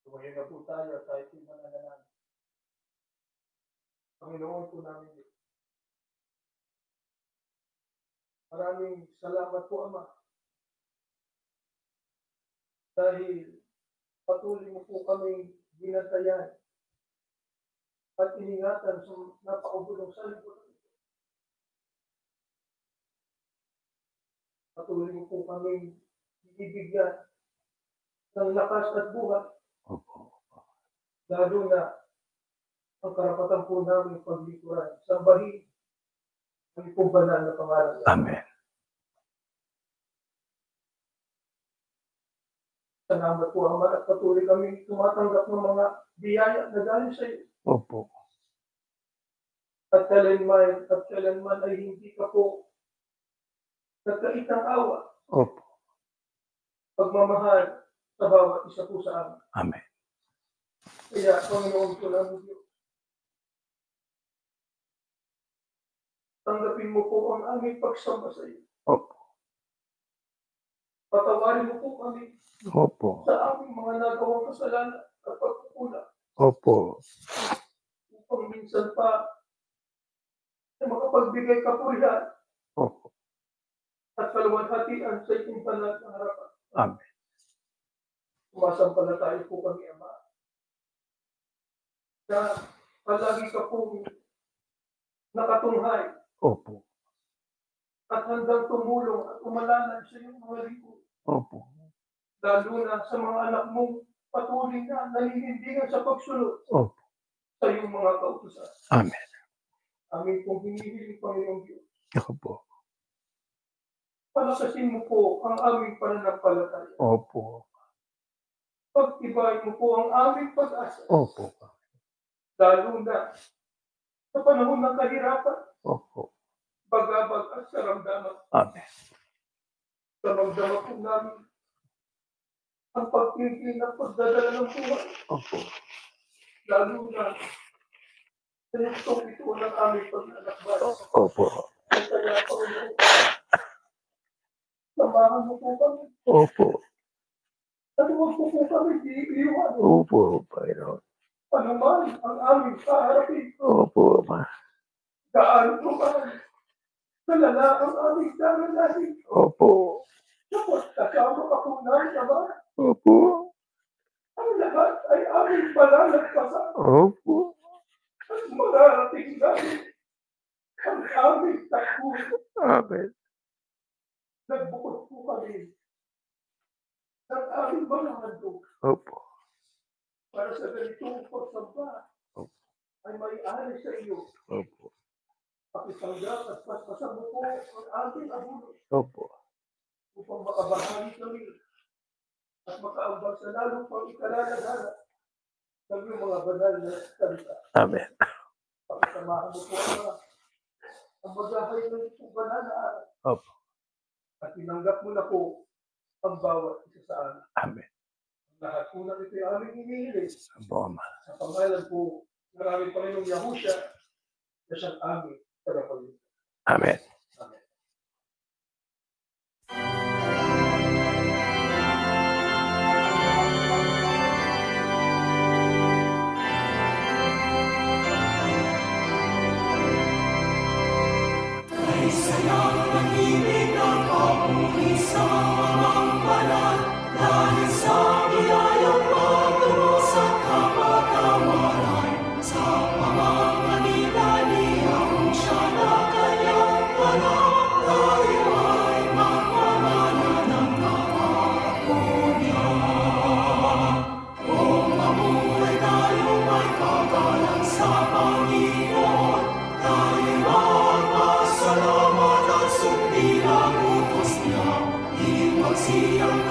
Tumayo na po tayo at tayo po mananalangin. Panginoon po namin Diyos. Maraming salamat po, Ama. Dahil patuloy mo po kami ginatayan at iningatan sa napakagulong salibot. Patuloy mo po kami ibigyan ng lakas at buhay. Lalo na ang karapatan po namin paglikuran, sambahin ang ipong banal na pangalan. Amen. Salamat po, Ama, at patuloy kami tumatanggap ng mga biyaya na galing sa iyo. Opo. At kailanman ay hindi ka po nagkaitang awa. Opo. Pagmamahal sa bawat isa po sa amin. Amen. Kaya, Panginoon ko namin Diyos, tanggapin mo po ang aming pagsamba sa iyo. Opo. Patawarin mo po kami Opo. sa aming mga nagawang kasalanan at pagkukulang. Opo. Upang minsan pa na makapagbigay kapurihan Opo. at kaluwalhatian sa inyong banal na harapan. Amen. Sumasampalataya po kami, Ama, na palagi ka pong nakatunghay Opo. at handang tumulong at umalalay sa iyong mga lingkod. Opo. Lalo na sa mga anak mong patuloy na naninindigan sa pagsunod Opo. sa iyong mga kautusan. Amen. Amin pong hinihiling, Panginoong Diyos. Opo. Palakasin mo po ang aming pananampalataya. Opo. Pagtibay mo po ang aming pag-asa. Opo. Lalo na sa panahon ng kahirapan, Opo. pag-abag at karamdaman. Amen. Karamdaman po namin ang pagpipili ng pagdadala ng buhay. Opo. Lalo na sa itong ito ng aming pag-alakbay. Opo. At kaya, Panginoon, samahan mo po kami. Opo. At huwag po kami iiwan. Opo, Panginoon. Panuman ang aming kaharapin. Opo, Ama. Gaano po man. Kalala ang aming daranahin. Opo. Kapag kasama ka po namin, Ama, Opo. ang lahat ay aming palalagpasan. Opo. At mararating namin ang aming takbuhan. Amen. Nagbukod po kami ng aming mga handog Opo. para sa ganitong pagsamba Opo. ay may-ari sa iyo. Opo. Pakitanggap at paspasan mo po ang aming abulo Opo. upang makabahagi kami at makaambang sa lalong pang ikalalagana ng iyong mga banal na salita. Amen. Pakisamahan mo po ang maghahay ng itong banal na araw. Opo. At tinanggap mo na po ang bawat isa sa amin. Amen. Ang lahat po na ito ay aming hinihiling Opo, Ama. sa pangalan po ng aming Panginoong Yahusha na siyang aming tagapagligtas. Amen. Amen.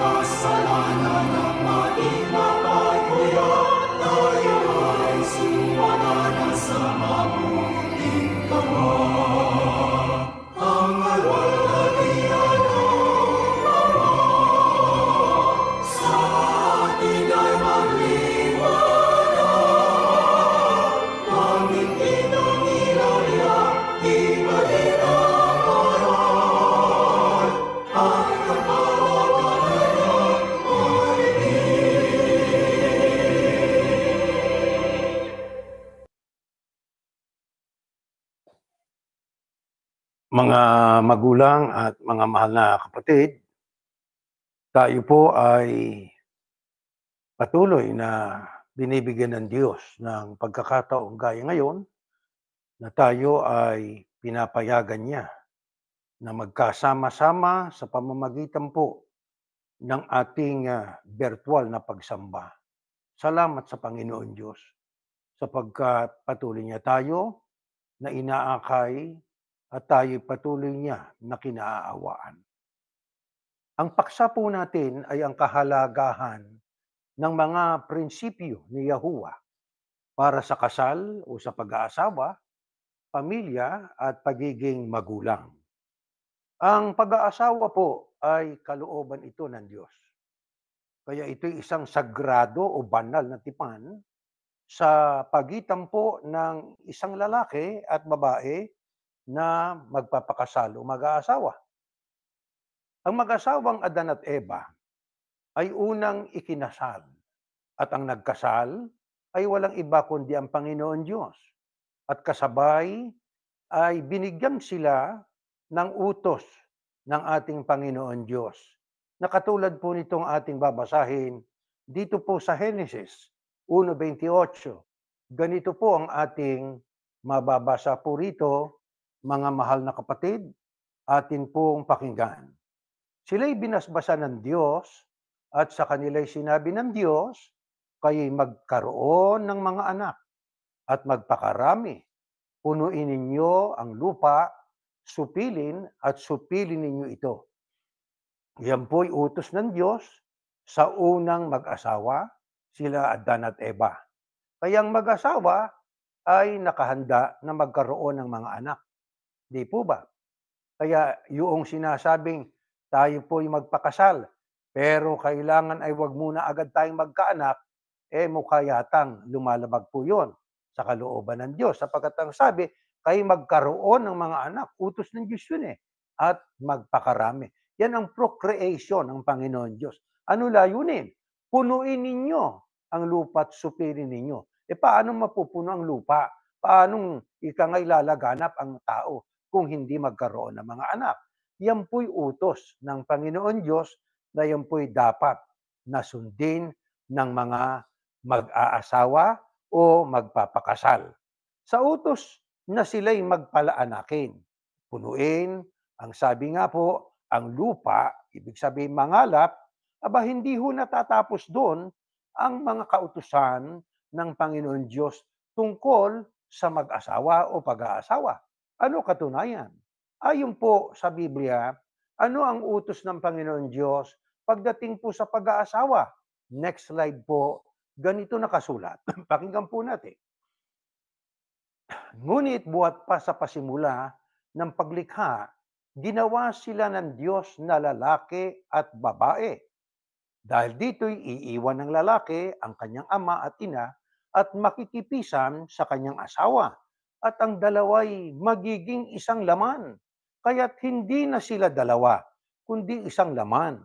kasalanan ng ating mapagmuyan, tayo ay sumalanan sa mabuting gawa. Ang alwalhatian ng mga sa atin ay magliwanag. Pangingin ng ilaw niya, ibalik ang aral. Ang kapawagan niya ay Mga magulang at mga mahal na kapatid, tayo po ay patuloy na binibigyan ng Diyos ng pagkakataong gaya ngayon na tayo ay pinapayagan niya na magkasama-sama sa pamamagitan po ng ating virtual na pagsamba. Salamat sa Panginoon Diyos sapagkat patuloy niya tayo na inaakay at tayo patuloy niya na kinaaawaan. Ang paksa po natin ay ang kahalagahan ng mga prinsipyo ni Yahuwah para sa kasal o sa pag-aasawa, pamilya at pagiging magulang. Ang pag-aasawa po ay kalooban ito ng Diyos. Kaya ito'y isang sagrado o banal na tipan sa pagitan po ng isang lalaki at babae na magpapakasal o mag-aasawa. Ang mag-asawang Adan at Eva ay unang ikinasal at ang nagkasal ay walang iba kundi ang Panginoon Diyos. At kasabay ay binigyan sila ng utos ng ating Panginoon Diyos. Na katulad po nitong ating babasahin dito po sa Genesis 1:28. Ganito po ang ating mababasa po rito, mga mahal na kapatid, atin pong pakinggan. Sila'y binasbasa ng Diyos at sa kanila'y sinabi ng Diyos, kayo'y magkaroon ng mga anak at magpakarami. Punuin ninyo ang lupa, supilin at supilin ninyo ito. Yan po'y utos ng Diyos sa unang mag-asawa, sila Adan at Eva. Kaya ang mag-asawa ay nakahanda na magkaroon ng mga anak. Di po ba? Kaya yung sinasabing tayo po'y magpakasal, pero kailangan ay wag muna agad tayong magkaanak, mukha yatang lumalabag po yun sa kalooban ng Diyos. Sapagkat ang sabi, kayo magkaroon ng mga anak, utos ng Diyos yun at magpakarami. Yan ang procreation ng Panginoon Diyos. Ano layunin? Punuin ninyo ang lupa at supilin ninyo. Paano mapupuno ang lupa? Paano ikangay lalaganap ang tao kung hindi magkaroon ng mga anak? Yan po'y utos ng Panginoon Diyos na yan po'y dapat na sundin ng mga mag-aasawa o magpapakasal. Sa utos na sila'y magpalaanakin, punuin, ang sabi nga po, ang lupa, ibig sabihin mangalap, hindi ho natatapos doon ang mga kautusan ng Panginoon Diyos tungkol sa mag-asawa o pag-aasawa. Ano katunayan? Ayon po sa Biblia, ano ang utos ng Panginoon Diyos pagdating po sa pag-aasawa? Next slide po, ganito nakasulat. Pakinggan po natin. Ngunit buhat pa sa pasimula ng paglikha, ginawa sila ng Diyos na lalaki at babae. Dahil dito'y iiwan ng lalaki ang kanyang ama at ina at makikipisan sa kanyang asawa. At ang dalawa'y magiging isang laman. Kaya't hindi na sila dalawa, kundi isang laman.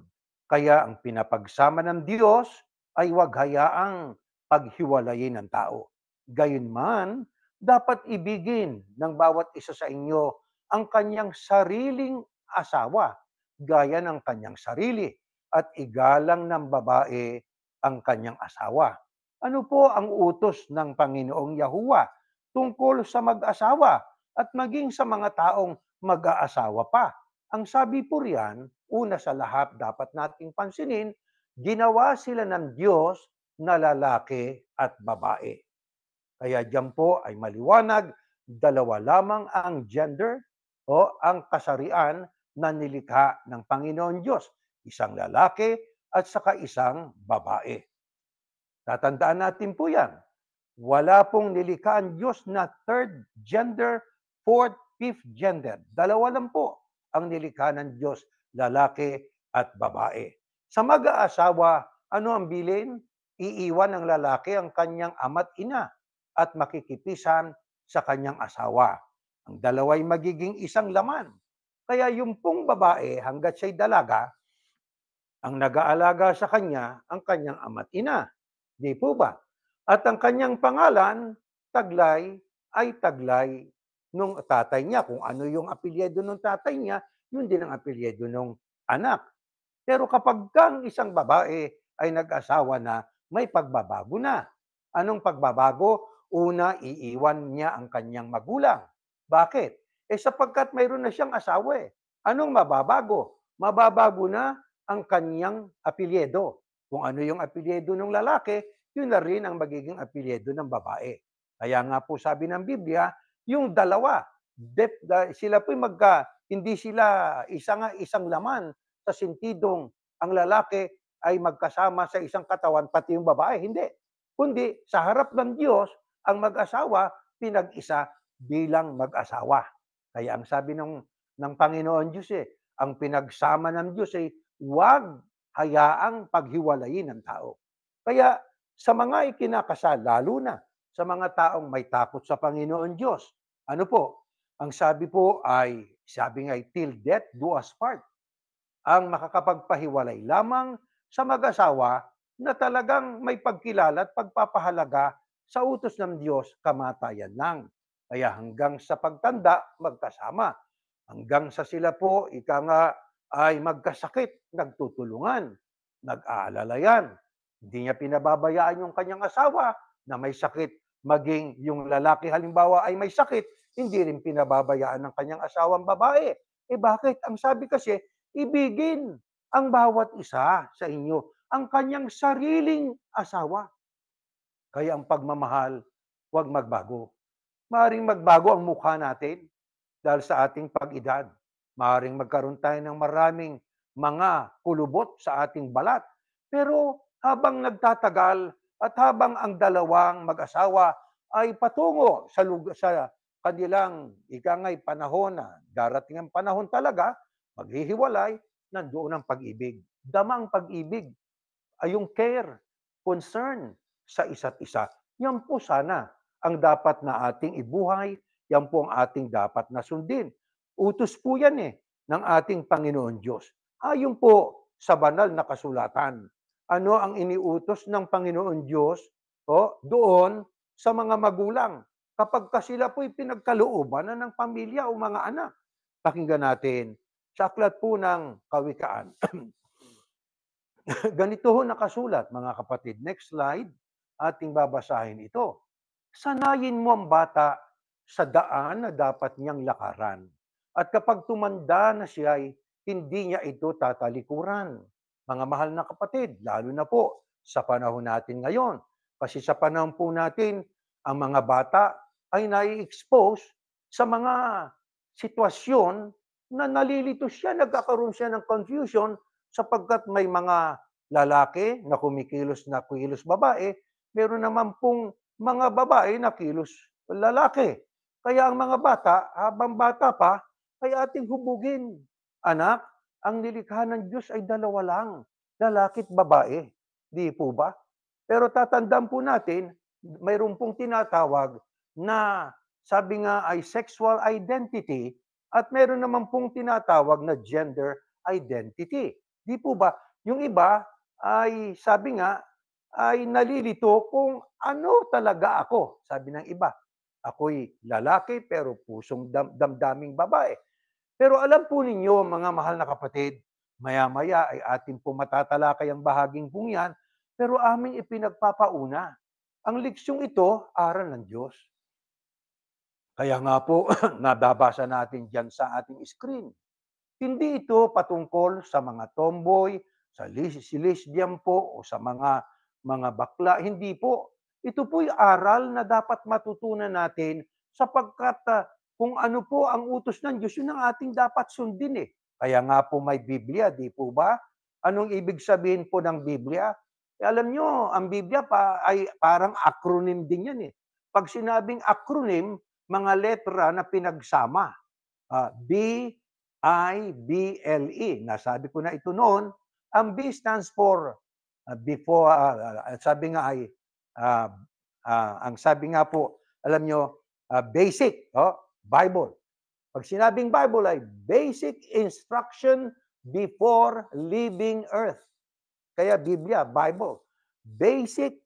Kaya ang pinapagsama ng Diyos ay huwag hayaang paghiwalayin ng tao. Gayunman, dapat ibigin ng bawat isa sa inyo ang kanyang sariling asawa, gaya ng kanyang sarili, at igalang ng babae ang kanyang asawa. Ano po ang utos ng Panginoong Yahuwah tungkol sa mag-asawa at maging sa mga taong mag-aasawa pa? Ang sabi po riyan, una sa lahat dapat nating pansinin, ginawa sila ng Diyos na lalaki at babae. Kaya diyan po ay maliwanag, dalawa lamang ang gender o ang kasarian na nilikha ng Panginoon Diyos. Isang lalaki at saka isang babae. Tatandaan natin po yan. Wala pong nilikha ang Diyos na third gender, fourth, fifth gender. Dalawa lang po ang nilikha ng Diyos, lalaki at babae. Sa mag-aasawa, ano ang bilin? Iiwan ng lalaki ang kanyang ama't ina at makikipisan sa kanyang asawa. Ang dalawa'y magiging isang laman. Kaya yung pong babae, hanggat siya'y dalaga, ang nag-aalaga sa kanya, ang kanyang ama't ina. Di po ba? At ang kanyang pangalan, Taglay, ay Taglay nung tatay niya. Kung ano yung apelyido ng tatay niya, yun din ang apelyido ng anak. Pero kapag ang isang babae ay nag-asawa na, may pagbabago na. Anong pagbabago? Una, iiwan niya ang kanyang magulang. Bakit? Sapagkat mayroon na siyang asawa eh. Anong mababago? Mababago na ang kanyang apelyido. Kung ano yung apelyido ng lalaki, yun na rin ang magiging apelyido ng babae. Kaya nga po sabi ng Biblia, yung dalawa, sila po'y hindi sila isang laman sa sentidong ang lalaki ay magkasama sa isang katawan, pati yung babae. Hindi. Kundi sa harap ng Diyos, ang mag-asawa, pinag-isa bilang mag-asawa. Kaya ang sabi ng Panginoon Diyos ang pinagsama ng Diyos ay huwag hayaang paghiwalayin ng tao. Kaya sa mga ikinakasal, lalo na sa mga taong may takot sa Panginoon Diyos, ano po? Ang sabi po ay, sabi nga, till death do us part. Ang makakapagpahiwalay lamang sa mag-asawa na talagang may pagkilala at pagpapahalaga sa utos ng Diyos, kamatayan lang. Kaya hanggang sa pagtanda, magkasama. Hanggang sa sila po, ika nga, ay magkasakit, nagtutulungan, nag-aalalayan. Hindi niya pinababayaan yung kanyang asawa na may sakit. Maging yung lalaki halimbawa ay may sakit, hindi rin pinababayaan ng kanyang asawang babae. Bakit? Ang sabi kasi, ibigin ang bawat isa sa inyo, ang kanyang sariling asawa. Kaya ang pagmamahal, huwag magbago. Maaring magbago ang mukha natin dahil sa ating pag-edad. Maaring magkaroon tayo ng maraming mga kulubot sa ating balat. Pero habang nagtatagal at habang ang dalawang mag-asawa ay patungo sa kanilang ikangay panahon na darating ang panahon talaga, maghihiwalay, nandoon ang pag-ibig. Damang pag-ibig ay yung care, concern sa isa't isa. Yan po sana ang dapat na ating ibuhay, yan po ang ating dapat na sundin. Utos po yan ng ating Panginoon Diyos. Ayon po sa banal na kasulatan. Ano ang iniutos ng Panginoon Diyos doon sa mga magulang? Kapag sila po'y pinagkalooban na ng pamilya o mga anak. Pakinggan natin sa aklat po ng Kawikaan. Ganito ho nakasulat, mga kapatid. Next slide, ating babasahin ito. Sanayin mo ang bata sa daan na dapat niyang lakaran. At kapag tumanda na siya, hindi niya ito tatalikuran. Mga mahal na kapatid, lalo na po sa panahon natin ngayon. Kasi sa panahon po natin, ang mga bata ay nai-expose sa mga sitwasyon na nalilito siya, nagkakaroon siya ng confusion sapagkat may mga lalaki na kumikilos babae, meron naman pong mga babae na kilos lalaki. Kaya ang mga bata, habang bata pa, ay ating hubugin. Anak, ang nilikha ng Diyos ay dalawa lang, lalaki at babae. Di po ba? Pero tatandaan po natin, mayroon pong tinatawag na sabi nga ay sexual identity at meron naman pong tinatawag na gender identity. Di po ba? Yung iba ay sabi nga ay nalilito kung ano talaga ako. Sabi ng iba, ako'y lalaki pero pusong damdaming babae. Pero alam po ninyo, mga mahal na kapatid, maya-maya ay ating po matatalakay ang bahaging pong yan, pero aming ipinagpapauna. Ang leksyong ito, aral ng Diyos. Kaya nga po, nababasa natin dyan sa ating screen. Hindi ito patungkol sa mga tomboy, sa lesbian po, o sa mga bakla. Hindi po. Ito po'y aral na dapat matutunan natin sapagkat kung ano po ang utos ng Diyos, yun ang ating dapat sundin Kaya nga po may Biblia, di po ba? Anong ibig sabihin po ng Biblia? Alam nyo, ang Biblia ay parang acronym din yan eh. Pag sinabing acronym, mga letra na pinagsama. B-I-B-L-E. Nasabi ko na ito noon. Ang B stands for before, sabi nga ay, ang sabi nga po, alam nyo, basic, Bible. Pag sinabing Bible ay basic instruction before leaving earth. Kaya Biblia, Bible. Basic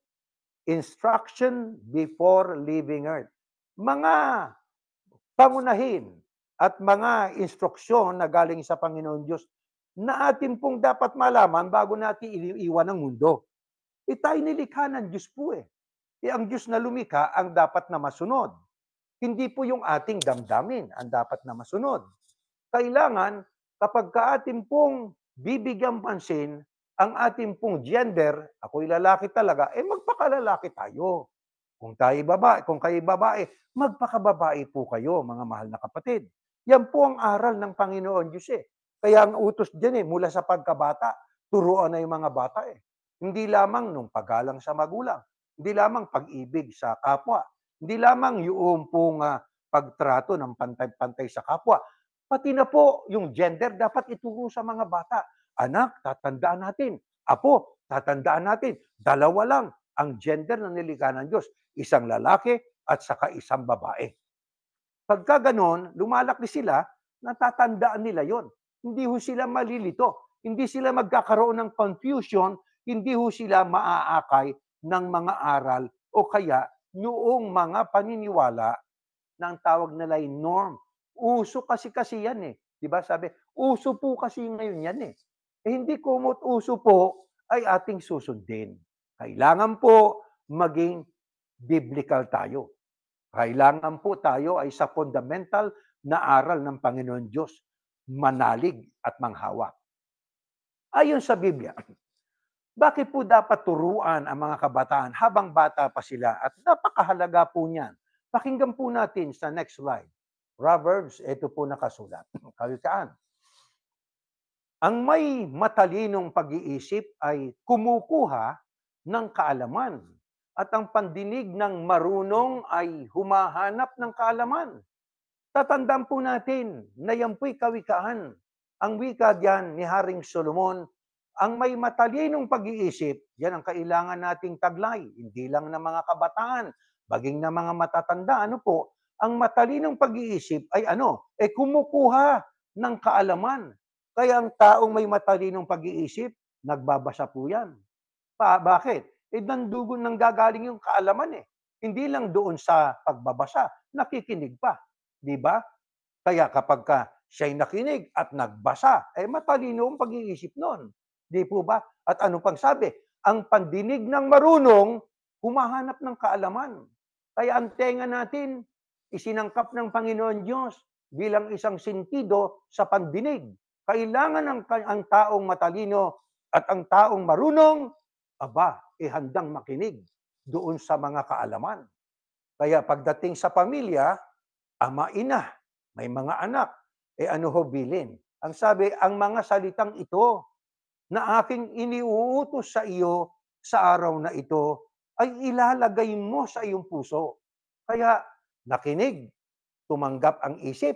instruction before leaving earth. Mga pangunahin at mga instruksyon na galing sa Panginoon Diyos na atin pong dapat malaman bago natin iiwan ang mundo. Tayo nilikha ng Diyos po eh. Ang Diyos na lumikha ang dapat na masunod. Hindi po yung ating damdamin ang dapat na masunod. Kailangan, kapag atin pong bibigyan pansin, ang ating pong gender, ako'y lalaki talaga, magpakalalaki tayo. Kung kayo babae, magpakababae po kayo, mga mahal na kapatid. Yan po ang aral ng Panginoon Diyos eh. Kaya ang utos dyan mula sa pagkabata, turuan na yung mga bata eh. Hindi lamang nung paggalang sa magulang, hindi lamang pag-ibig sa kapwa, hindi lamang yung pong pagtrato ng pantay-pantay sa kapwa, pati na po yung gender dapat ituro sa mga bata. Anak, tatandaan natin. Apo, tatandaan natin. Dalawa lang ang gender na nilikha ng Diyos. Isang lalaki at saka isang babae. Pagka ganon, lumalaki sila, natatandaan nila yon. Hindi ho sila malilito. Hindi sila magkakaroon ng confusion. Hindi ho sila maaakay ng mga aral o kaya noong mga paniniwala na ang tawag nila ay norm. Uso kasi yan eh. Diba sabi, uso po kasi ngayon yan eh. Hindi kumot uso po ay ating susundin. Kailangan po maging biblical tayo. Kailangan po tayo ay sa fundamental na aral ng Panginoon Diyos, manalig at manghawak. Ayon sa Biblia, bakit po dapat turuan ang mga kabataan habang bata pa sila? At napakahalaga po niyan. Pakinggan po natin sa next slide. Proverbs, ito po nakasulat. Kawikaan. Ang may matalinong pag-iisip ay kumukuha ng kaalaman. At ang pandinig ng marunong ay humahanap ng kaalaman. Tatandaan po natin na yan po'y kawikaan. Ang wika diyan ni Haring Solomon, ang may matalinong pag-iisip, yan ang kailangan nating taglay. Hindi lang ng mga kabataan, baging na mga matatanda. Ano po? Ang matalinong pag-iisip ay kumukuha ng kaalaman. Kaya ang taong may matalinong pag-iisip, nagbabasa po yan. Bakit? Nandugon nang gagaling yung kaalaman eh. Hindi lang doon sa pagbabasa, nakikinig pa. Di ba? Kaya kapag siya'y nakinig at nagbasa, matalino ang pag-iisip nun. Di po ba? At ano pang sabi? Ang pandinig ng marunong, humahanap ng kaalaman. Kaya ang tenga natin, isinangkap ng Panginoon Diyos bilang isang sentido sa pandinig. Kailangan ang taong matalino at ang taong marunong, handang makinig doon sa mga kaalaman. Kaya pagdating sa pamilya, ama, ina, may mga anak, bilin? Ang sabi, ang mga salitang ito na aking iniuutos sa iyo sa araw na ito ay ilalagay mo sa iyong puso. Kaya nakinig, tumanggap ang isip,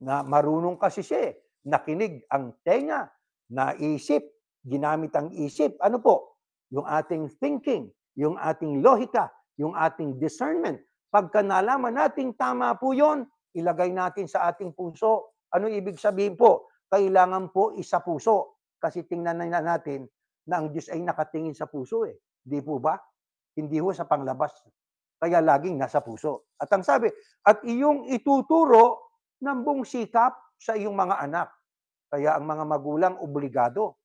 na marunong kasi siya nakinig ang tenga, naisip, ginamit ang isip. Ano po? Yung ating thinking, yung ating lohika, yung ating discernment. Pagka nalaman nating tama po yon, ilagay natin sa ating puso. Ano ibig sabihin po? Kailangan po isa puso. Kasi tingnan na natin na ang Diyos ay nakatingin sa puso eh. Di po ba? Hindi ho sa panglabas. Kaya laging nasa puso. At ang sabi, at iyong ituturo ng buong sikap sa iyong mga anak. Kaya ang mga magulang obligado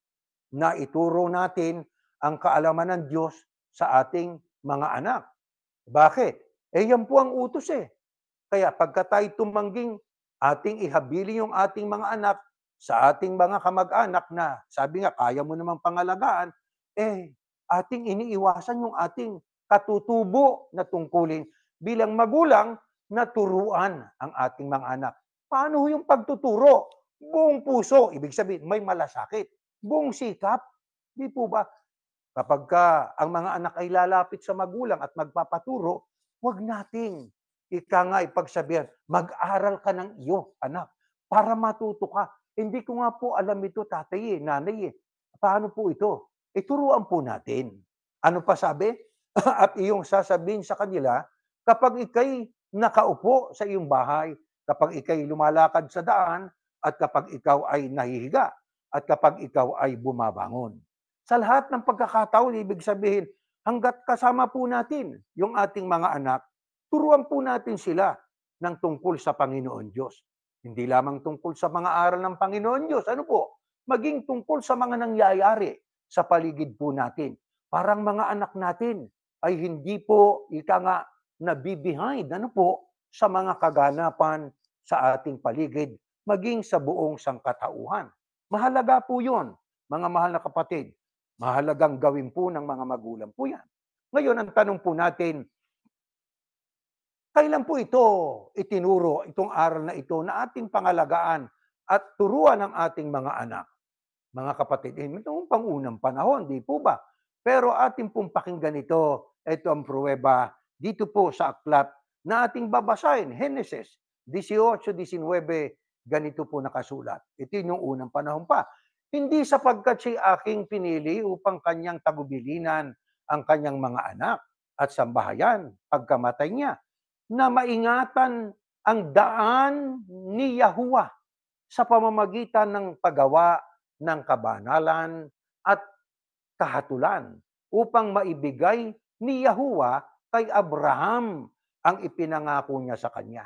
na ituro natin ang kaalaman ng Diyos sa ating mga anak. Bakit? Yan po ang utos eh. Kaya pagka tayo tumangging ating ihabili yung ating mga anak sa ating mga kamag-anak na sabi nga, kaya mo namang pangalagaan, ating iniiwasan yung ating katutubo na tungkulin bilang magulang na turuan ang ating mga anak. Paano yung pagtuturo? Buong puso. Ibig sabihin, may malasakit. buong sikap. Di po ba? Kapag ang mga anak ay lalapit sa magulang at magpapaturo, huwag nating ipagsabihan, mag-aral ka ng iyo, anak, para matuto ka. Hindi ko nga po alam ito, tatay nanay Paano po ito? Turuan po natin. Ano pa sabi? At iyong sasabihin sa kanila, kapag ikay nakaupo sa iyong bahay, kapag ikay lumalakad sa daan, at kapag ikaw ay nahihiga, at kapag ikaw ay bumabangon. Sa lahat ng pagkakataon, ibig sabihin, hangga't kasama po natin yung ating mga anak, turuan po natin sila ng tungkol sa Panginoon Diyos. Hindi lamang tungkol sa mga aral ng Panginoon Diyos, ano po? Maging tungkol sa mga nangyayari sa paligid po natin. Parang mga anak natin ay hindi po, nabibehind, ano po, sa mga kaganapan sa ating paligid, maging sa buong sangkatauhan. Mahalaga po yun, mga mahal na kapatid. Mahalagang gawin po ng mga magulang po yan. Ngayon, ang tanong po natin, kailan po ito itinuro, itong aral na ito na ating pangalagaan at turuan ng ating mga anak? Mga kapatid, noong pangunang panahon, di po ba? Pero ating pong pakinggan ito ang pruweba dito po sa aklat na ating babasahin, Genesis 18:19, ganito po nakasulat. Ito yung unang panahon pa. Hindi sapagkat siya aking pinili upang kanyang tagubilinan ang kanyang mga anak at sambahayan pagkamatay niya, na maingatan ang daan ni Yahuwah sa pamamagitan ng paggawa ng kabanalan at kahatulan upang maibigay ni Yahuwah kay Abraham ang ipinangako niya sa kanya.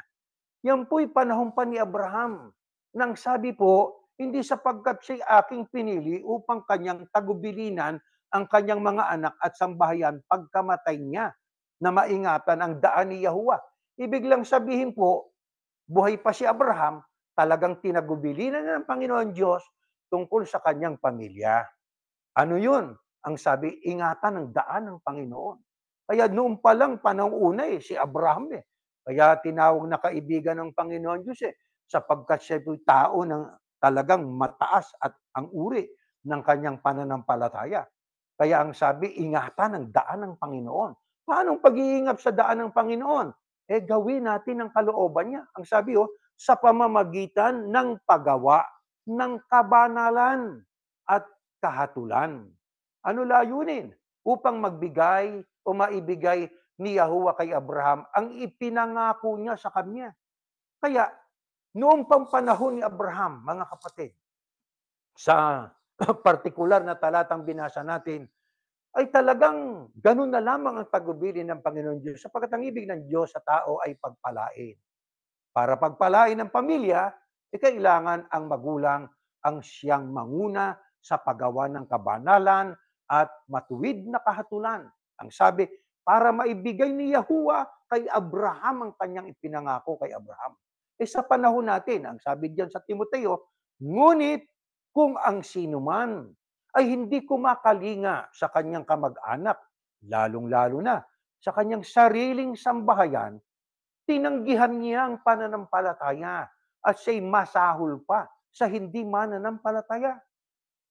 Yan po'y panahon pa ni Abraham nang sabi po, hindi sapagkat siya aking pinili upang kanyang tagubilinan ang kanyang mga anak at sambahayan pagkamatay niya, na maingatan ang daan ni Yahuwah. Ibig lang sabihin po, buhay pa si Abraham, talagang tinagubilinan ng Panginoon Diyos tungkol sa kanyang pamilya. Ano yun? Ang sabi, ingatan ang daan ng Panginoon. Kaya noong palang panahong una si Abraham Kaya tinawag na kaibigan ng Panginoon Diyos sapagkat siya po'y tao ng talagang mataas at ang uri ng kanyang pananampalataya. Kaya ang sabi, ingatan ang daan ng Panginoon. Paano pag-iingat sa daan ng Panginoon? Gawin natin ang kalooban niya. Ang sabi, sa pamamagitan ng paggawa ng kabanalan at kahatulan. Ano layunin? Upang magbigay o maibigay ni Yahuwah kay Abraham ang ipinangako niya sa kanya. Kaya, noong panahon ni Abraham, mga kapatid, sa partikular na talatang binasa natin, ay talagang ganun na lamang ang tagubilin ng Panginoon Diyos sapagkat ang ibig ng Diyos sa tao ay pagpalain. Para pagpalain ng pamilya, kailangan ang magulang ang siyang manguna sa paggawa ng kabanalan at matuwid na kahatulan. Ang sabi, para maibigay ni Yahuwah kay Abraham ang kanyang ipinangako kay Abraham. Sa panahon natin, ang sabi diyan sa Timoteo, ngunit kung ang sinuman ay hindi kumakalinga sa kanyang kamag-anak, lalong-lalo na sa kanyang sariling sambahayan, tinanggihan niya ang pananampalataya at siya'y masahol pa sa hindi mananampalataya.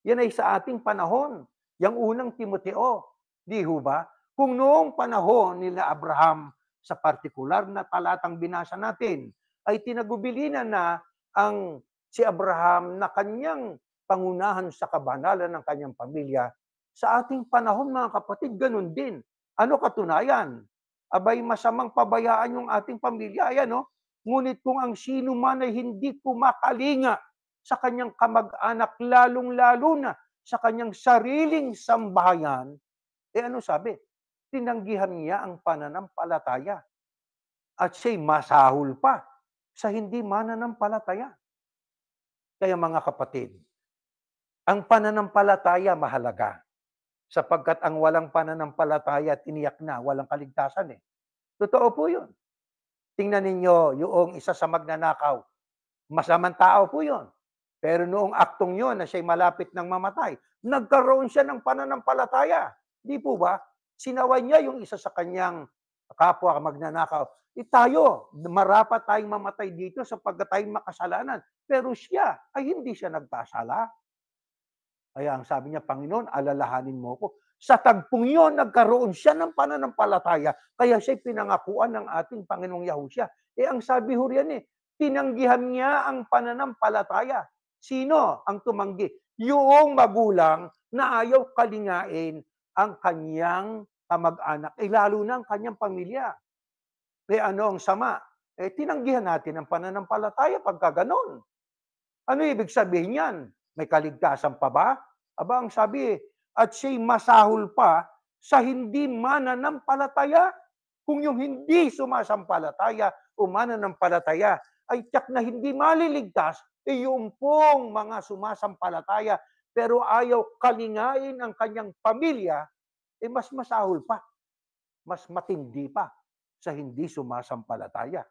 Yan ay sa ating panahon, yung unang Timoteo. Di ho ba? Kung noong panahon nila Abraham, sa partikular na talatang binasa natin, ay tinagubilinan na ang si Abraham na kanyang pangunahan sa kabanalan ng kanyang pamilya, sa ating panahon mga kapatid, ganun din. Ano katunayan? Abay, masamang pabayaan yung ating pamilya. Ayan, ngunit kung ang sino man ay hindi kumakalinga sa kanyang kamag-anak, lalong-lalo na sa kanyang sariling sambahayan, ano sabi? Tinanggihan niya ang pananampalataya at siya'y masahol pa sa hindi mananampalataya. Kaya mga kapatid, ang pananampalataya mahalaga sapagkat ang walang pananampalataya tiniyak na walang kaligtasan Totoo po yun. Tingnan ninyo yung isa sa magnanakaw. Masamang tao po yun. Pero noong aktong yun na siya'y malapit ng mamatay, nagkaroon siya ng pananampalataya. Di po ba? Sinawan niya yung isa sa kanyang kapwa magnanakaw. Tayo, marapat tayong mamatay dito sapagkat tayong makasalanan. Pero siya ay hindi siya nagkasala. Kaya ang sabi niya, Panginoon, alalahanin mo ko. Sa tagpong yun, nagkaroon siya ng pananampalataya. Kaya siya'y pinangakuan ng ating Panginoong Yahushua. Ang sabi ho riyan tinanggihan niya ang pananampalataya. Sino ang tumanggi? Yung magulang na ayaw kalingain ang kanyang kamag-anak. Lalo na ang kanyang pamilya. Ano ang sama? Tinanggihan natin ang pananampalataya pagka ganon. Ano ibig sabihin yan? May kaligtasan pa ba? Aba, ang sabi at siya'y masahol pa sa hindi mananampalataya. Kung yung hindi sumasampalataya o mananampalataya ay tiyak na hindi maliligtas, yung pong mga sumasampalataya pero ayaw kalingain ang kanyang pamilya, mas masahol pa, mas matindi pa sa hindi sumasampalataya.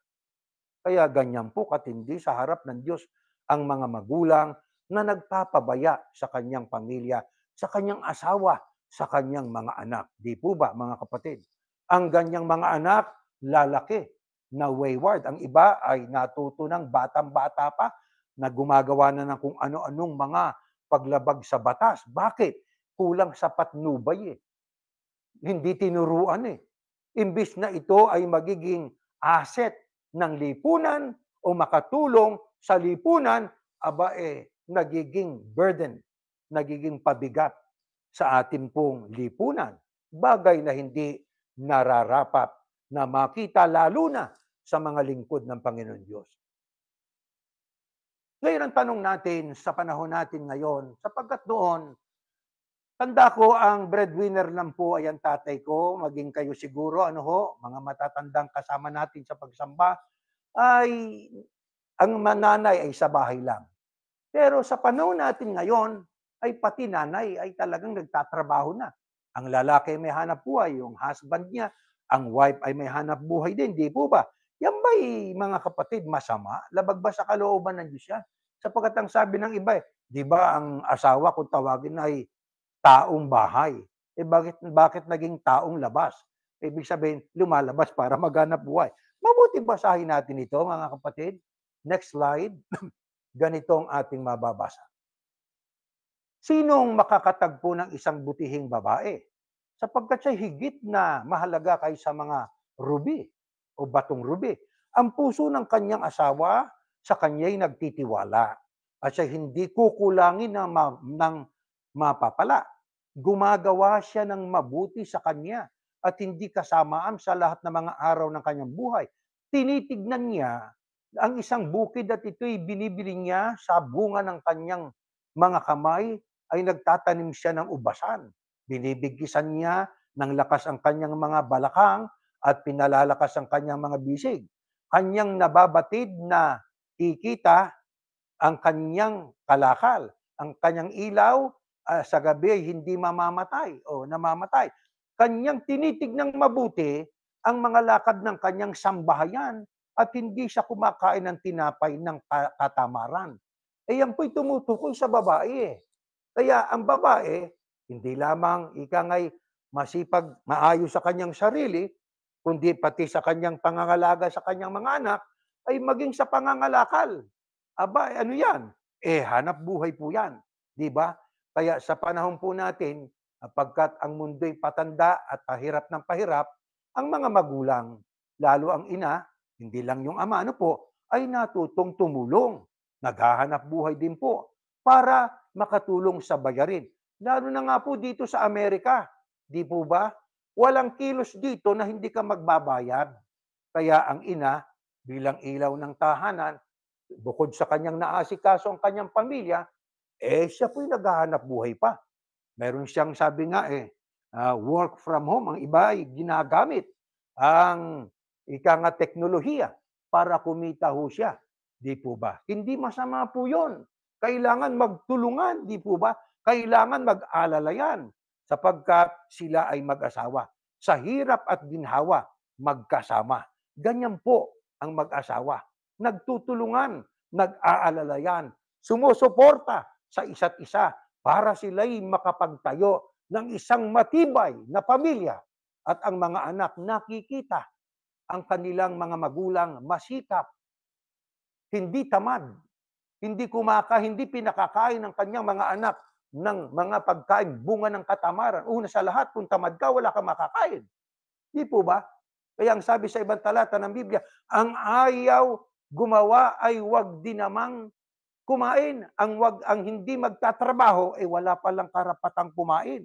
Kaya ganyan po katindi sa harap ng Diyos ang mga magulang na nagpapabaya sa kanyang pamilya, sa kanyang asawa, sa kanyang mga anak. Di po ba, mga kapatid? Ang ganyang mga anak, lalaki, na wayward. Ang iba ay natuto ng batang-bata pa na gumagawa na ng kung ano-anong mga paglabag sa batas. Bakit? Kulang sa patnubay Hindi tinuruan Imbis na ito ay magiging asset ng lipunan o makatulong sa lipunan, nagiging burden, nagiging pabigat sa ating pong lipunan. Bagay na hindi nararapat na makita lalo na sa mga lingkod ng Panginoon Diyos. Ngayon ang tanong natin sa panahon natin ngayon, sapagkat noon, tanda ko ang breadwinner lang po ay ang tatay ko, maging kayo siguro, mga matatandang kasama natin sa pagsamba, ay ang mananay ay sa bahay lang. Pero sa panahon natin ngayon, ay pati nanay ay talagang nagtatrabaho na. Ang lalaki may hanap buhay, yung husband niya, ang wife ay may hanap buhay din, di po ba? Yan ba'y mga kapatid masama? Labag ba sa kalooban ng Diyos yan? Sapagkat ang sabi ng iba, di ba ang asawa kung tawagin ay taong bahay. Bakit naging taong labas? Ibig sabihin, lumalabas para maghanap buhay. Mabuti basahin natin ito, mga kapatid. Next slide. Ganito ang ating mababasa. Sinong makakatagpo ng isang butihing babae? Sapagkat siya higit na mahalaga kaysa mga ruby o batong ruby. Ang puso ng kanyang asawa sa kanya'y nagtitiwala at siya hindi kukulangin ng mapapala. Gumagawa siya ng mabuti sa kanya at hindi kasamaan sa lahat ng mga araw ng kanyang buhay. Tinitignan niya ang isang bukid at ito'y binibili niya sa bunga ng kanyang mga kamay ay nagtatanim siya ng ubasan. Binibigkisan niya ng lakas ang kanyang mga balakang at pinalalakas ang kanyang mga bisig. Kanyang nababatid na kikita ang kanyang kalakal. Ang kanyang ilaw sa gabi ay hindi mamamatay o namamatay. Kanyang tinitignang mabuti ang mga lakad ng kanyang sambahayan at hindi siya kumakain ng tinapay ng katamaran. Yan po'y tumutukoy sa babae. Kaya ang babae, hindi lamang ikangay masipag, maayos sa kanyang sarili, kundi pati sa kanyang pangangalaga sa kanyang mga anak, ay maging sa pangangalakal. Ano yan? Hanap buhay po yan. Di ba? Kaya sa panahon po natin, pagkat ang mundo'y patanda at pahirap ng pahirap, ang mga magulang, lalo ang ina, hindi lang yung ama, ay natutong tumulong. Naghahanap buhay din po para makatulong sa bayarin. Lalo na nga po dito sa Amerika. Di po ba? Walang kilos dito na hindi ka magbabayad. Kaya ang ina, bilang ilaw ng tahanan, bukod sa kanyang naasikaso ang kanyang pamilya, siya po'y naghahanap buhay pa. Meron siyang sabi nga work from home. Ang iba ay ginagamit ang teknolohiya para kumita ho siya. Di po ba? Hindi masama po yun. Kailangan magtulungan, di po ba? Kailangan mag-alalayan sapagkat sila ay mag-asawa. Sa hirap at ginhawa, magkasama. Ganyan po ang mag-asawa. Nagtutulungan, nag-aalalayan, sumusuporta sa isa't isa para sila'y makapagtayo ng isang matibay na pamilya at ang mga anak nakikita ang kanilang mga magulang masikap, hindi tamad, hindi pinakakain ng kanyang mga anak ng mga pagkain, bunga ng katamaran. Una sa lahat, kung tamad ka, wala kang makakain. Di po ba? Kaya ang sabi sa ibang talata ng Biblia, ang ayaw gumawa ay wag din namang kumain. Ang hindi magtatrabaho, wala palang karapatang kumain.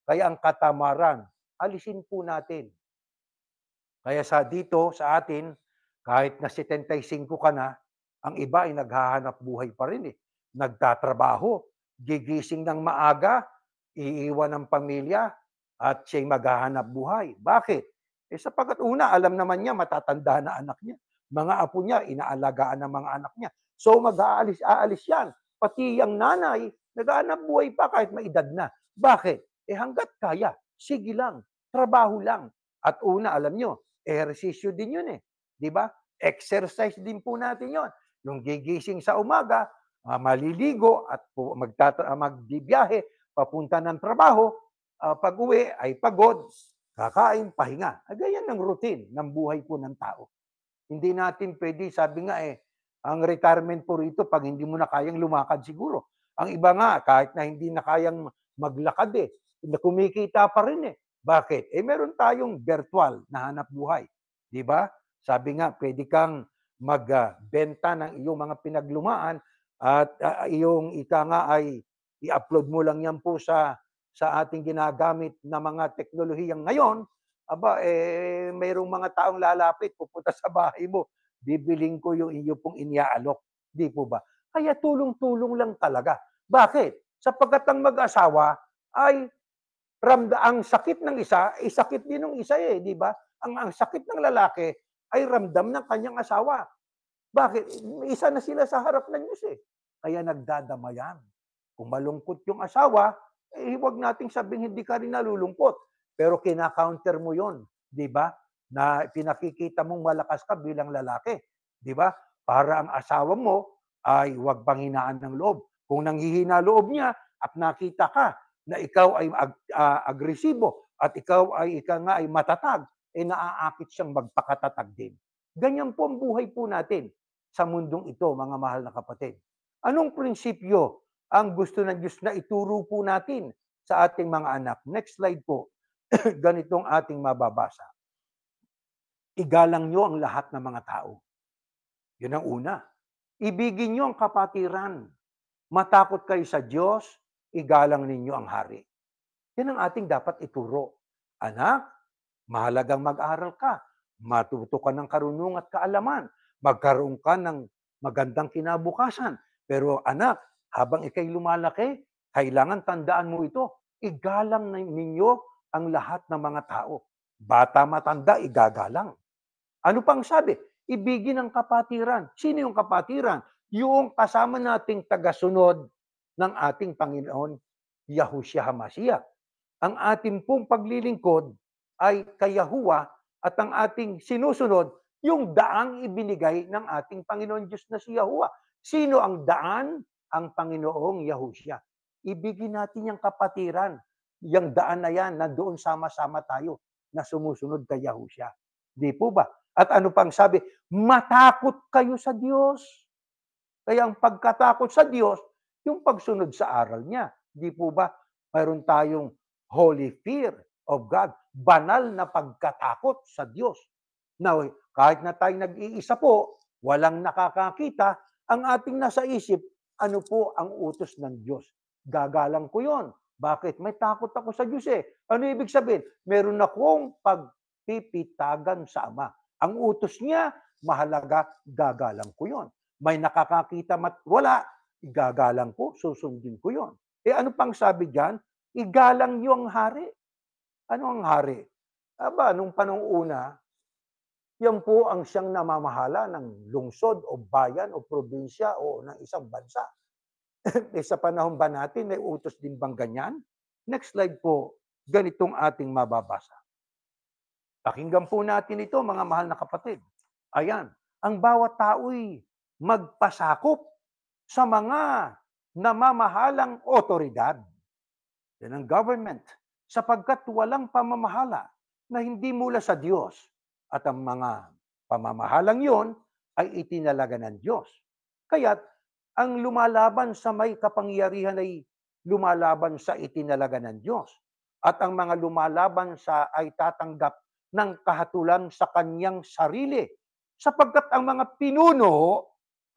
Kaya ang katamaran, alisin po natin. Kaya dito sa atin, kahit na 75 ka na, ang iba ay naghahanap buhay pa rin eh. Nagtatrabaho, gigising ng maaga, iiwan ng pamilya, at siya'y maghahanap buhay. Bakit? Sapagkat una, alam naman niya, matatanda na anak niya. Mga apo niya, inaalagaan ng mga anak niya. So aalis yan. Pati yung nanay, naghahanap buhay pa kahit may edad na. Bakit? Hanggat kaya, sige lang, trabaho lang. At una, alam nyo, ehersisyo din yun eh. Di ba? Exercise din po natin yon. Yung gigising sa umaga, maliligo at magbibiyahe, papunta ng trabaho, pag-uwi ay pagod, kakain, pahinga. Ganyan ang routine ng buhay po ng tao. Hindi natin pwede, sabi nga ang retirement po rito pag hindi mo na kayang lumakad siguro. Ang iba nga, kahit na hindi na kayang maglakad kumikita pa rin Bakit? Meron tayong virtual na hanap buhay. Di ba? Sabi nga, pwede kang magbenta ng iyong mga pinaglumaan at iyong ika nga ay i-upload mo lang yan po sa ating ginagamit na mga teknolohiyang ngayon. Mayroong mga taong lalapit, pupunta sa bahay mo, bibiling ko yung inyo pong iniaalok. Di po ba? Kaya tulong-tulong lang talaga. Bakit? Sapagkat ang mag-asawa ay ang sakit ng isa, sakit din ng isa di ba? Ang sakit ng lalaki ay ramdam ng kanyang asawa. Bakit? Isa na sila sa harap ng Diyos Kaya nagdadamayan. Kung malungkot yung asawa, huwag nating sabing hindi ka rin nalulungkot. Pero kina-counter mo yon, di ba? Na pinakikita mong malakas ka bilang lalaki. Di ba? Para ang asawa mo ay huwag panghinaan ng loob. Kung nanghihina loob niya at nakita ka na ikaw ay agresibo at ikaw ay matatag, naaakit siyang magpakatatag din. Ganyan po ang buhay po natin sa mundong ito, mga mahal na kapatid. Anong prinsipyo ang gusto ng Diyos na ituro po natin sa ating mga anak? Next slide po. Ganitong ating mababasa. Igalang nyo ang lahat ng mga tao. Yun ang una. Ibigin nyo ang kapatiran. Matakot kayo sa Diyos, igalang ninyo ang hari. Yan ang ating dapat ituro. Anak, mahalagang mag-aral ka. Matuto ka ng karunungan at kaalaman. Magkaroon ka ng magandang kinabukasan. Pero anak, habang ikay lumalaki, kailangan tandaan mo ito. Igalang ninyo ang lahat ng mga tao. Bata matanda, igagalang. Ano pang sabi? Ibigin ang kapatiran. Sino yung kapatiran? Yung kasama nating tagasunod ng ating Panginoon, Yahushua HaMashiach. Ang ating pong paglilingkod ay kay Yahuwah at ang ating sinusunod, yung daang ibinigay ng ating Panginoon Diyos na si Yahuwah. Sino ang daan? Ang Panginoong Yahushua. Ibigin natin yung kapatiran. Yung daan na yan, nandoon sama-sama tayo na sumusunod kay Yahushua. Di po ba? At ano pang sabi? Matakot kayo sa Diyos. Kaya ang pagkatakot sa Diyos, yung pagsunod sa aral niya. Di po ba? Mayroon tayong holy fear of God. Banal na pagkatakot sa Diyos. Now, kahit na tayo nag-iisa po, walang nakakakita, ang ating nasa isip, ano po ang utos ng Diyos? Gagalang ko yon. Bakit? May takot ako sa Diyos Ano ibig sabihin? Meron akong pagpipitagan sa Ama. Ang utos niya, mahalaga, gagalang ko yon. May nakakakita wala, igagalang ko, susundin ko yon. Ano pang sabi diyan? Igalang niyo ang hari. Ano ang hari? Nung panong una, yan po ang siyang namamahala ng lungsod o bayan o probinsya o ng isang bansa. Sa panahon ba natin, may utos din bang ganyan? Next slide po, ganitong ating mababasa. Pakinggan po natin ito, mga mahal na kapatid. Ayan, ang bawat tao'y magpasakop sa mga namamahalang otoridad. Yan ang government. Sapagkat walang pamamahala na hindi mula sa Diyos. At ang mga pamamahalang yon ay itinalaga ng Diyos. Kaya't ang lumalaban sa may kapangyarihan ay lumalaban sa itinalaga ng Diyos. At ang mga lumalaban sa ay tatanggap ng kahatulan sa kanyang sarili. Sapagkat ang mga pinuno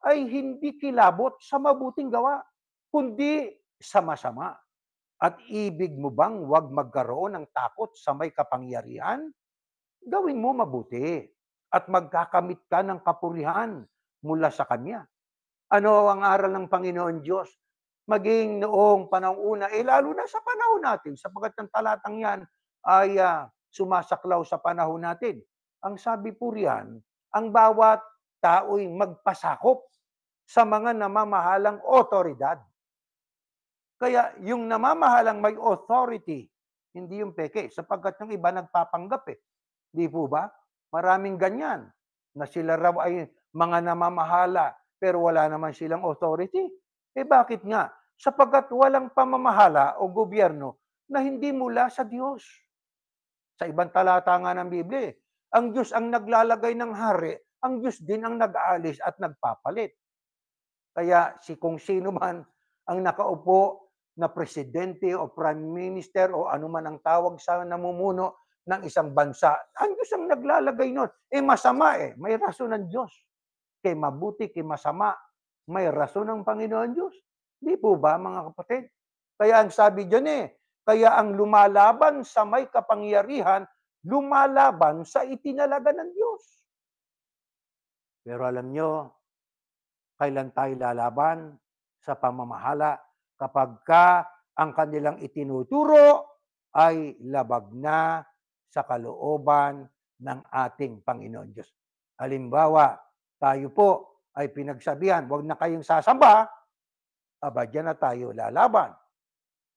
ay hindi kilabot sa mabuting gawa, kundi sa masama. At ibig mo bang wag magkaroon ng takot sa may kapangyarihan? Gawin mo mabuti at magkakamit ka ng kapurihan mula sa Kanya. Ano ang aral ng Panginoon Diyos? Maging noong panahon una, lalo na sa panahon natin, sapagkat ang talatang yan ay sumasaklaw sa panahon natin. Ang sabi po riyan, ang bawat tao'y magpasakop sa mga namamahalang otoridad. Kaya yung namamahalang may authority, hindi yung peke, sapagkat yung iba nagpapanggap Di po ba? Maraming ganyan na sila raw ay mga namamahala pero wala naman silang authority. Bakit nga? Sapagkat walang pamamahala o gobyerno na hindi mula sa Diyos. Sa ibang talata nga ng Biblia, ang Diyos ang naglalagay ng hari, ang Diyos din ang nag-aalis at nagpapalit. Kaya kung sino man ang nakaupo na presidente o prime minister o anuman ang tawag sa namumuno ng isang bansa, ang Diyos ang naglalagay nun. Masama may rason ng Diyos. Kay mabuti, kay masama, may rason ng Panginoon Diyos. Di po ba, mga kapatid? Kaya ang sabi dyan kaya ang lumalaban sa may kapangyarihan, lumalaban sa itinalaga ng Diyos. Pero alam nyo, kailan tayo lalaban sa pamamahala kapag ang kanilang itinuturo ay labag na sa kalooban ng ating Panginoon Diyos. Halimbawa, tayo po ay pinagsabihan, huwag na kayong sasamba, dyan na tayo lalaban.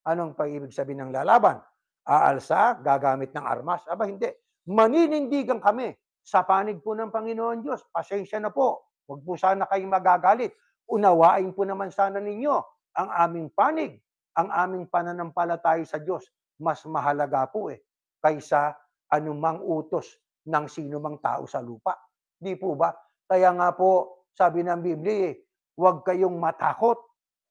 Anong pag-ibig sabihin ng lalaban? Aalsa, gagamit ng armas? Hindi. Maninindigan kami sa panig po ng Panginoon Diyos. Pasensya na po. Huwag po sana kayong magagalit. Unawain po naman sana ninyo ang aming panig, ang aming pananampalataya sa Diyos. Mas mahalaga po kaysa anumang utos ng sino mang tao sa lupa. Di po ba? Kaya nga po, sabi ng Biblia, huwag kayong matakot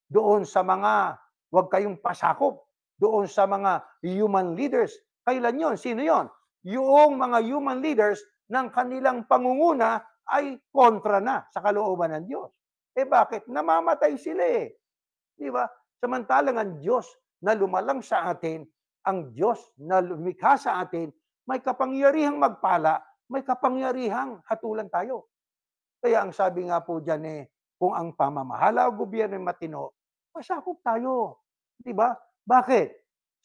doon sa mga, huwag kayong pasakop doon sa mga human leaders. Kailan yon? Sino yon? Yung mga human leaders ng kanilang pangunguna ay kontra na sa kalooban ng Diyos. Bakit? Namamatay sila Di ba? Samantalang ang Diyos na lumalang sa atin, ang Diyos na lumikha sa atin, may kapangyarihang magpala, may kapangyarihang hatulan tayo. Kaya ang sabi nga po dyan kung ang pamamahala o gobyerno matino, pasakop tayo. Di ba? Bakit?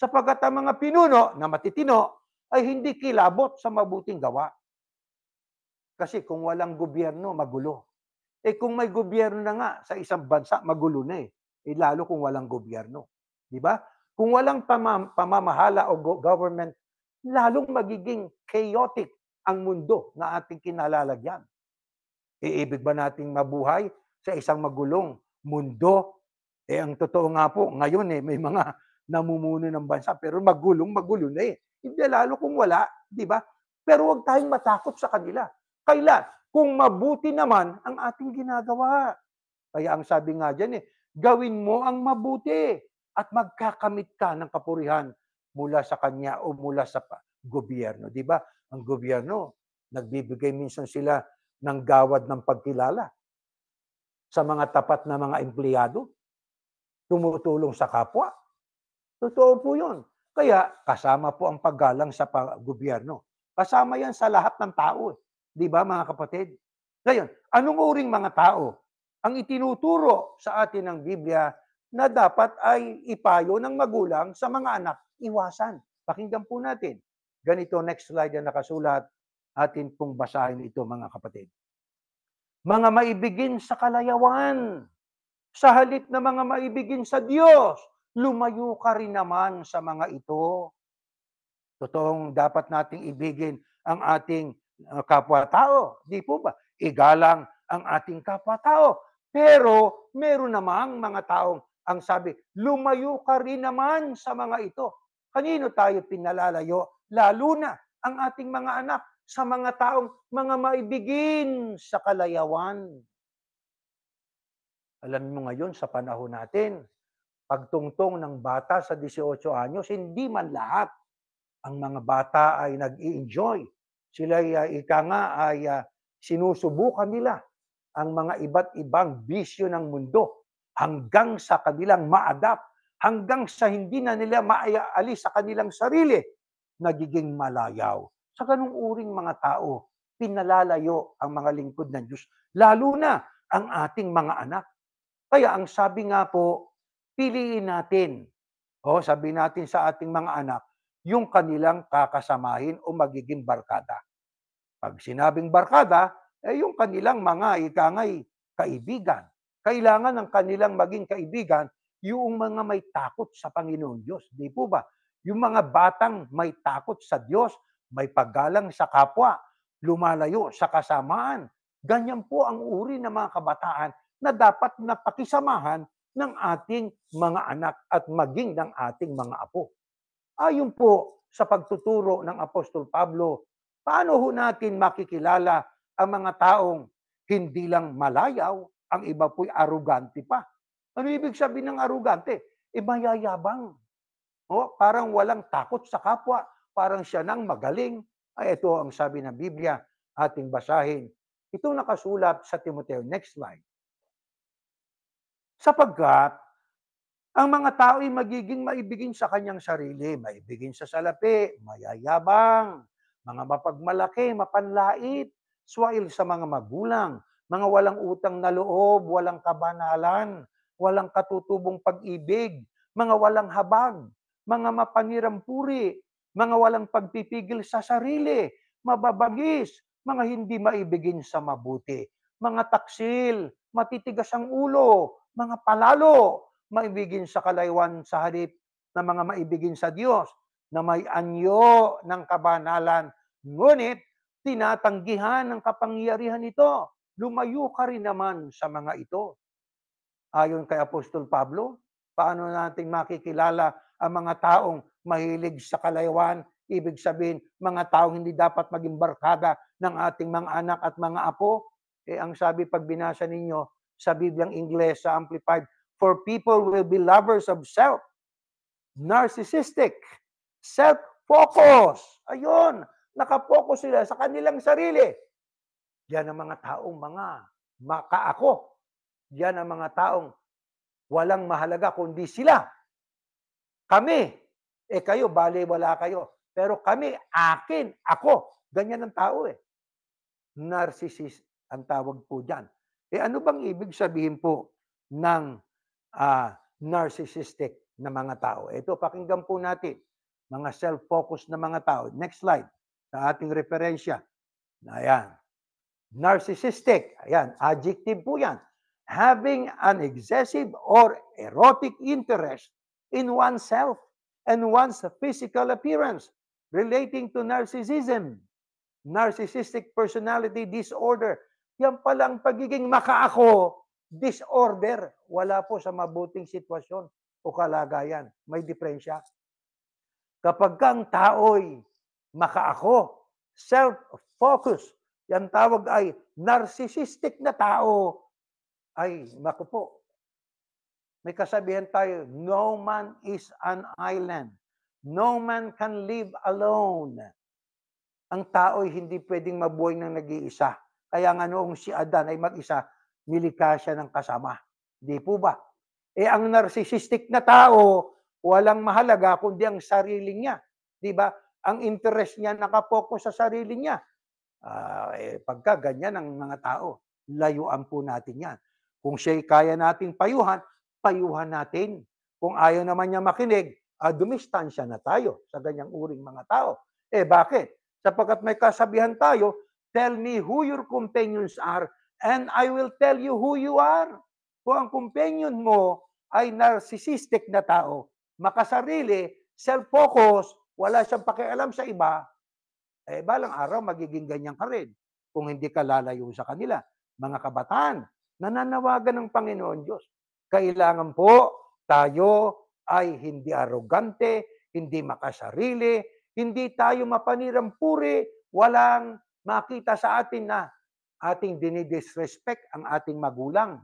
Sapagkat ang mga pinuno na matitino ay hindi kilabot sa mabuting gawa. Kasi kung walang gobyerno, magulo. Kung may gobyerno na nga sa isang bansa, magulo na lalo kung walang gobyerno. Di ba? Kung walang pamamahala o government, lalong magiging chaotic ang mundo na ating kinalalagyan. Ibig ba nating mabuhay sa isang magulong mundo? Ang totoo nga po, ngayon may mga namumuno ng bansa, pero magulo na Hindi lalo kung wala, di ba? Pero huwag tayong matakot sa kanila. Kailan? Kung mabuti naman ang ating ginagawa. Kaya ang sabi nga dyan gawin mo ang mabuti at magkakamit ka ng kapurihan mula sa Kanya o mula sa gobyerno. Di ba? Ang gobyerno, nagbibigay minsan sila ng gawad ng pagkilala sa mga tapat na mga empleyado. Tumutulong sa kapwa. Totoo po yun. Kaya kasama po ang paggalang sa gobyerno. Kasama yan sa lahat ng tao. Di ba, mga kapatid? Ngayon, anong uring mga tao ang itinuturo sa atin ng Biblia na dapat ay ipayo ng magulang sa mga anak? Iwasan. Pakinggan po natin. Ganito, next slide na nakasulat. Atin pong basahin ito, mga kapatid. Mga maibigin sa kalayawan, sa halip na mga maibigin sa Diyos, lumayo ka rin naman sa mga ito. Totoong dapat nating ibigin ang ating kapwa-tao. Di po ba? Igalang ang ating kapwa-tao. Pero meron namang mga taong ang sabi, lumayo ka rin naman sa mga ito. Kanino tayo pinalalayo? Lalo na ang ating mga anak sa mga taong mga maibigin sa kalayawan. Alam mo ngayon sa panahon natin, pagtungtong ng bata sa 18 anyos, hindi man lahat ang mga bata ay nag-i-enjoy. Sila ika nga ay sinusubukan nila ang mga iba't ibang bisyo ng mundo hanggang sa kanilang ma-adapt, hanggang sa hindi na nila maaalis sa kanilang sarili, nagiging malayaw. Sa ganung uring mga tao, pinalalayo ang mga lingkod ng Diyos, lalo na ang ating mga anak. Kaya ang sabi nga po, piliin natin, sabi natin sa ating mga anak, yung kanilang kakasamahin o magiging barkada. Pag sinabing barkada, yung kanilang mga ikangay kaibigan. Kailangan ng kanilang maging kaibigan yung mga may takot sa Panginoon Diyos. Di po ba? Yung mga batang may takot sa Diyos, may paggalang sa kapwa, lumalayo sa kasamaan. Ganyan po ang uri ng mga kabataan na dapat napakisamahan ng ating mga anak at maging ng ating mga apo. Ayon po sa pagtuturo ng Apostol Pablo, paano ho natin makikilala ang mga taong hindi lang malayaw, ang iba po'y arugante pa. Ano ibig sabihin ng arugante? Mayayabang. Parang walang takot sa kapwa, parang siya nang magaling. Ito ang sabi ng Biblia, ating basahin. Ito nakasulat sa Timoteo. Next slide. Sapagkat ang mga tao ay magiging maibigin sa kanyang sarili, maibigin sa salapi, mayayabang, mga mapagmalaki, mapanlait, swail sa mga magulang, mga walang utang na loob, walang kabanalan, walang katutubong pag-ibig, mga walang habag, mga mapanirampuri, mga walang pagpipigil sa sarili, mababagis, mga hindi maibigin sa mabuti, mga taksil, matitigas ang ulo, mga palalo, maibigin sa kalaywan sa halip na mga maibigin sa Diyos, na may anyo ng kabanalan, ngunit tinatanggihan ng kapangyarihan ito. Lumayo ka rin naman sa mga ito. Ayon kay Apostol Pablo, paano natin makikilala ang mga taong mahilig sa kalaywan? Ibig sabihin, mga taong hindi dapat maging barkada ng ating mga anak at mga apo. Ang sabi pag binasa ninyo sa Bibliang Ingles, sa Amplified, for people will be lovers of self, narcissistic, self-focus. Ayun, nakapokus sila sa kanilang sarili. Yan ang mga taong mga makaako. Yan ang mga taong walang mahalaga kundi sila. Kami, kayo, bale wala kayo. Pero kami, akin, ako. Ganyan ang tao Narcissist ang tawag po dyan. Ano bang ibig sabihin po ng narcissistic na mga tao? Ito, pakinggan po natin. Mga self-focused na mga tao. Next slide. Sa ating referensya. Ayan. Narcissistic. Ayan. Adjective po yan. Having an excessive or erotic interest in oneself and one's physical appearance relating to narcissism. Narcissistic personality disorder. Yan pala ang pagiging makaako, disorder. Wala po sa mabuting sitwasyon o kalagayan. May diferensya. Kapag ang tao'y makaako, self-focus, yan tawag ay narcissistic na tao, ay, naku po, may kasabihan tayo, no man is an island. No man can live alone. Ang tao'y hindi pwedeng mabuhay ng nag-iisa. Kaya nga noong si Adan ay mag-isa, nilikha siya ng kasama. Di po ba? Ang narcissistic na tao, walang mahalaga kundi ang sarili niya. Di ba? Ang interest niya nakapokus sa sarili niya. Pagka ganyan ang mga tao, layuan po natin yan. Kung siya'y kaya nating payuhan, payuhan natin. Kung ayaw naman niya makinig, dumistansya na tayo sa ganyang uring mga tao. Bakit? Sapagkat may kasabihan tayo, tell me who your companions are and I will tell you who you are. Kung ang companion mo ay narcissistic na tao, makasarili, self-focus, wala siyang pakialam sa iba, balang araw magiging ganyan ka rin kung hindi ka lalayo sa kanila. Mga kabataan, nananawagan ng Panginoon Diyos. Kailangan po tayo ay hindi arogante, hindi makasarili, hindi tayo mapanirampuri, walang makita sa atin na ating dinidisrespect ang ating magulang.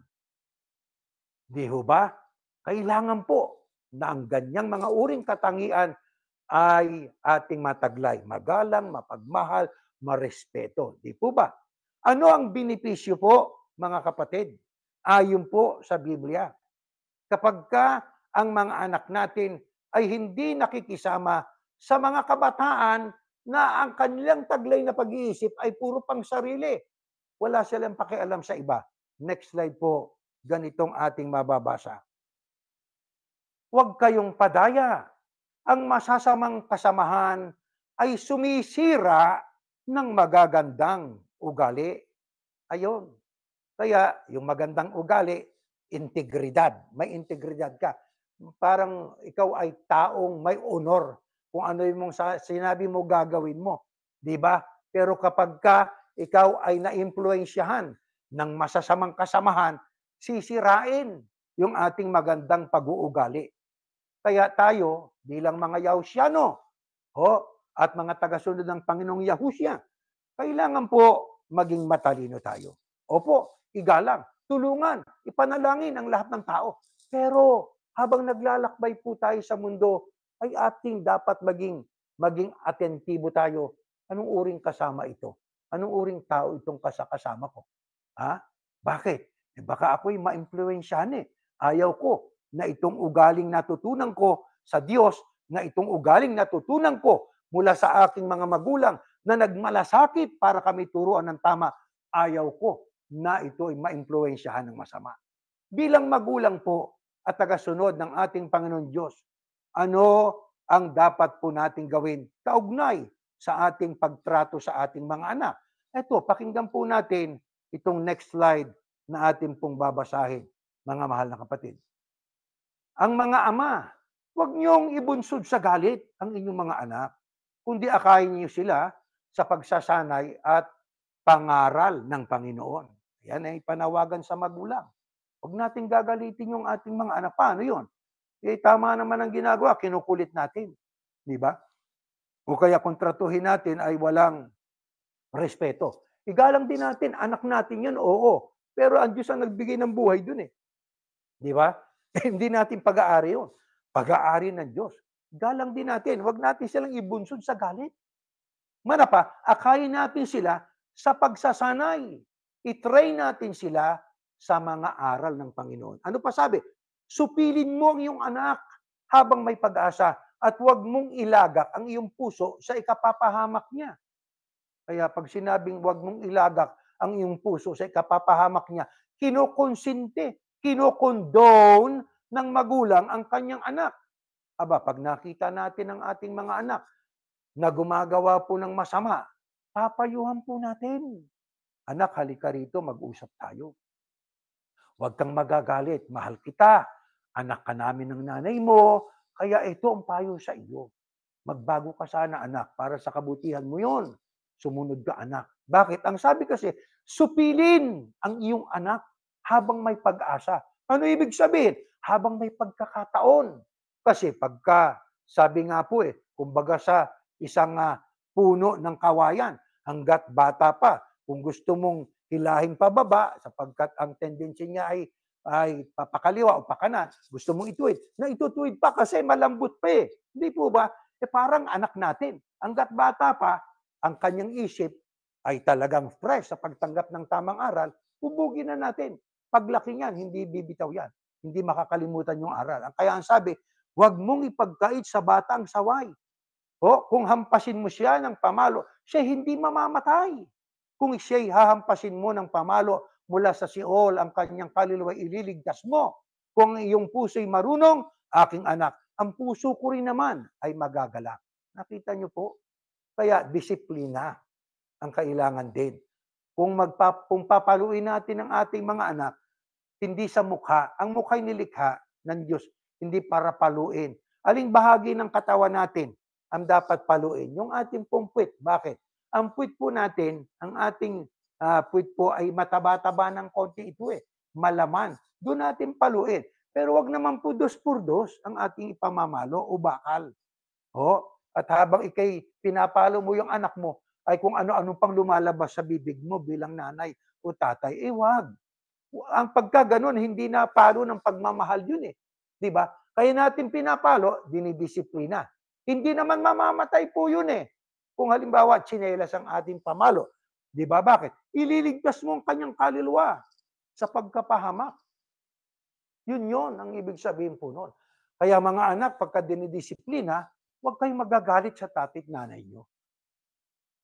Di ho ba? Kailangan po na ang ganyang mga uring katangian ay ating mataglay, magalang, mapagmahal, marespeto. Di po ba? Ano ang benepisyo po, mga kapatid? Ayon po sa Biblia. Kapag ang mga anak natin ay hindi nakikisama sa mga kabataan na ang kanilang taglay na pag-iisip ay puro pang sarili. Wala silang pakialam sa iba. Next slide po, ganitong ating mababasa. Huwag kayong padaya. Ang masasamang kasamahan ay sumisira ng magagandang ugali. Ayon. Kaya yung magandang ugali, integridad. May integridad ka. Parang ikaw ay taong may honor. Kung ano yung sinabi mo, gagawin mo. Di ba? Pero kapag ikaw ay naimpluwensyahan ng masasamang kasamahan, sisirain yung ating magandang pag-uugali. Kaya tayo, bilang mga Yahusyano, at mga tagasunod ng Panginoong Yahusya, kailangan po maging matalino tayo. Opo, igalang, tulungan, ipanalangin ang lahat ng tao. Pero habang naglalakbay po tayo sa mundo, ay ating dapat maging atentibo tayo. Anong uring kasama ito? Anong uring tao itong kasama ko? Ha? Bakit? Baka ako'y ma-impluwensyahan Ayaw ko na itong ugaling natutunan ko sa Diyos, na itong ugaling natutunan ko mula sa aking mga magulang na nagmalasakit para kami turuan ng tama, ayaw ko na ito ay ma-impluwensyahan ng masama. Bilang magulang po at tagasunod ng ating Panginoon Diyos, ano ang dapat po nating gawin kaugnay sa ating pagtrato sa ating mga anak? Ito, pakinggan po natin itong next slide na ating pong babasahin, mga mahal na kapatid. Ang mga ama, huwag niyong ibunsod sa galit ang inyong mga anak, kundi akayin niyo sila sa pagsasanay at pangaral ng Panginoon. Yan ay panawagan sa magulang. Huwag natin gagalitin yung ating mga anak. Paano yun? Tama naman ang ginagawa, kinukulit natin. Di ba? O kaya kontratuhin natin ay walang respeto. Igalang din natin, anak natin yun, oo. Pero ang Diyos ang nagbigay ng buhay dun Di ba? Hindi natin pag-aari yun. Pag-aari ng Diyos. Galang din natin. Huwag natin silang ibunsod sa galit. Manapa, akayin natin sila sa pagsasanay. I-train natin sila sa mga aral ng Panginoon. Ano pa sabi? Supilin mo ang iyong anak habang may pag-asa at huwag mong ilagak ang iyong puso sa ikapapahamak niya. Kaya pag sinabing huwag mong ilagak ang iyong puso sa ikapapahamak niya, kinokonsinte, kinokondone ng magulang ang kanyang anak. Aba, pag nakita natin ang ating mga anak na gumagawa po ng masama, papayuhan po natin. Anak, halika rito, mag-usap tayo. Huwag kang magagalit, mahal kita. Anak ka namin ng nanay mo, kaya ito ang payo sa iyo. Magbago ka sana, anak, para sa kabutihan mo yon. Sumunod ka, anak. Bakit? Ang sabi kasi, supilin ang iyong anak habang may pag-asa. Ano ibig sabihin? Habang may pagkakataon. Kasi pagka, sabi nga po kumbaga sa isang puno ng kawayan, hanggat bata pa, kung gusto mong hilahin pababa, sapagkat ang tendency niya ay papakaliwa o pakanan, gusto mong ituwid, na itutuwid pa kasi malambot pa Hindi po ba? Parang anak natin. Hanggat bata pa, ang kanyang isip ay talagang fresh sa pagtanggap ng tamang aral, hubugin na natin. Paglaki niyan, hindi bibitaw yan. Hindi makakalimutan yung aral. Kaya ang sabi, huwag mong ipagkait sa bata ang saway. Kung hampasin mo siya ng pamalo, siya hindi mamamatay. Kung siya'y hahampasin mo ng pamalo mula sa Sheol, ang kanyang kaluluwa ililigtas mo. Kung iyong puso'y marunong, aking anak, ang puso ko rin naman ay magagalak. Nakita niyo po? Kaya disiplina ang kailangan din. Kung papaluin natin ang ating mga anak, hindi sa mukha. Ang mukha'y nilikha ng Diyos, hindi para paluin. Aling bahagi ng katawan natin ang dapat paluin? Yung ating pong puwit. Bakit? Ang puwit po natin, ang ating puwit po ay mataba-taba ng konti ito Malaman. Doon natin paluin. Pero wag naman po dos por dos ang ating ipamamalo o bakal. At habang ikay pinapalo mo yung anak mo, ay kung ano-ano pang lumalabas sa bibig mo bilang nanay o tatay, wag. Ang pagkaganon, hindi na palo ng pagmamahal yun Di ba? Kaya natin pinapalo, dinidisiplina. Hindi naman mamamatay po yun eh. Kung halimbawa, tsinelas ang ating pamalo. Di ba? Bakit? Ililigtas mo ang kanyang kaluluwa sa pagkapahamak. Yun ang ibig sabihin po noon. Kaya mga anak, pagka dinidisiplina, huwag kayong magagalit sa tatit nanay nyo.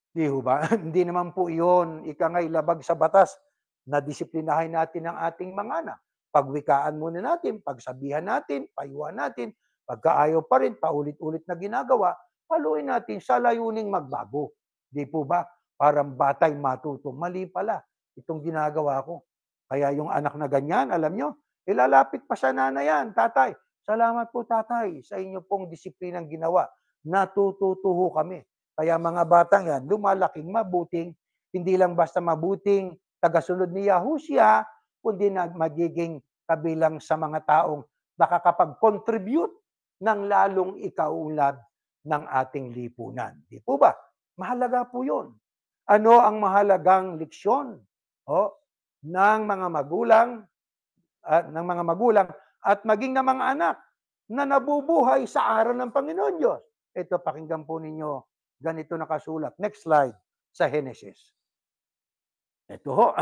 Di ba? Hindi naman po yun, ikangay labag sa batas na disiplinahin natin ang ating mga anak. Pagwikaan muna natin, pagsabihan natin, payuhan natin, pagkaayaw pa rin, paulit-ulit na ginagawa, paluin natin sa layuning magbago. Di po ba? Parang batay matuto. Mali pala itong ginagawa ko. Kaya yung anak na ganyan, alam nyo, ilalapit pa sa nanay yan, tatay. Salamat po tatay sa inyo pong disiplinang ginawa. Natututuho kami. Kaya mga batang yan, lumalaking mabuting, hindi lang basta mabuting tagasunod ni Yahushua, kundi na magiging kabilang sa mga taong nakakapag-contribute ng lalong ikaunlad ng ating lipunan. Di po ba? Mahalaga po yun. Ano ang mahalagang leksyon ng mga magulang at maging ng mga anak na nabubuhay sa araw ng Panginoon Diyos? Ito, pakinggan po ninyo, ganito nakasulat. Next slide, sa Genesis. Ito ho.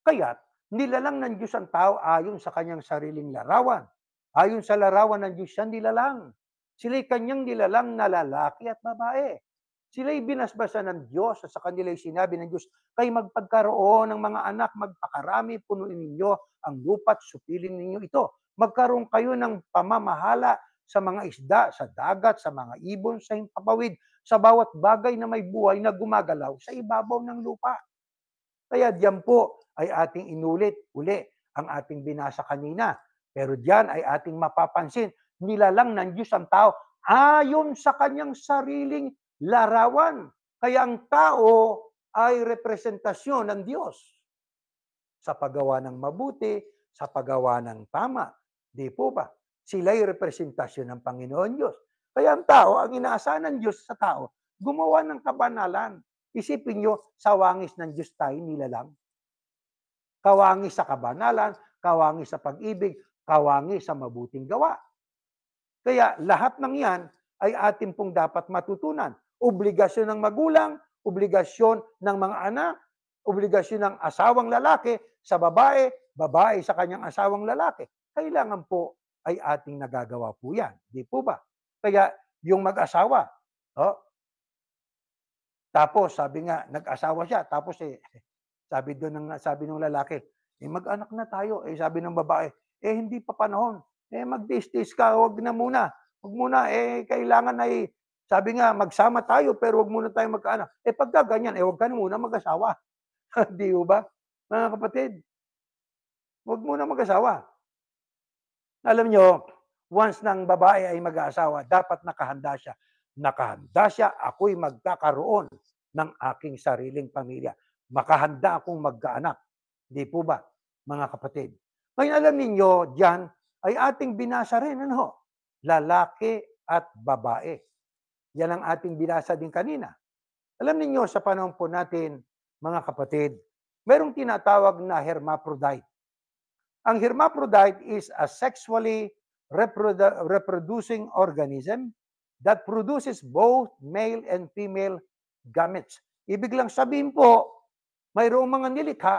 Kaya't nilalang ng Diyos ang tao ayon sa kanyang sariling larawan. Ayon sa larawan ng Diyos siya nilalang. Sila'y kanyang nilalang na lalaki at babae. Sila'y binasbasan ng Diyos at sa kanila'y sinabi ng Diyos, kayo magpagkaroon ng mga anak, magpakarami, punuin ninyo ang lupa't supilin ninyo ito. Magkaroon kayo ng pamamahala sa mga isda, sa dagat, sa mga ibon, sa himpapawid, sa bawat bagay na may buhay na gumagalaw sa ibabaw ng lupa. Kaya diyan po ay ating inulit uli ang ating binasa kanina. Pero diyan ay ating mapapansin, nilalang ng Diyos ang tao ayon sa kanyang sariling larawan. Kaya ang tao ay representasyon ng Diyos sa paggawa ng mabuti, sa paggawa ng tama. Di po ba? Sila'y representasyon ng Panginoon Diyos. Kaya ang tao, ang inaasahan ng Diyos sa tao, gumawa ng kabanalan. Isipin nyo, sa wangis ng Diyos tayo nilalang. Kawangis sa kabanalan, kawangis sa pag-ibig, kawangis sa mabuting gawa. Kaya lahat ng yan ay atin pong dapat matutunan. Obligasyon ng magulang, obligasyon ng mga anak, obligasyon ng asawang lalaki sa babae, babae sa kanyang asawang lalaki. Kailangan po ay ating nagagawa po yan. Di po ba? Kaya yung mag-asawa, tapos sabi nga, nag-asawa siya, tapos sabi ng lalaki, mag-anak na tayo. Sabi ng babae, hindi pa panahon. Mag-tis-tis ka, wag na muna. Wag muna, kailangan ay, sabi nga, magsama tayo, pero wag muna tayo magkaanak. Pagka ganyan, wag ka na muna mag-asawa. Di ba? Mga kapatid, wag muna mag-asawa. Alam nyo, once ng babae ay mag-aasawa, dapat nakahanda siya. Nakahanda siya, ako'y magkakaroon ng aking sariling pamilya. Makahanda akong magkaanak. Di po ba, mga kapatid? Ngayon alam ninyo, diyan ay ating binasa rin, lalaki at babae. Yan ang ating binasa din kanina. Alam ninyo, sa panahon po natin, mga kapatid, merong tinatawag na hermaphrodite. Ang hermaphrodite is a sexually reproducing organism that produces both male and female gametes. Ibig lang sabihin po, mayroong mga nilikha,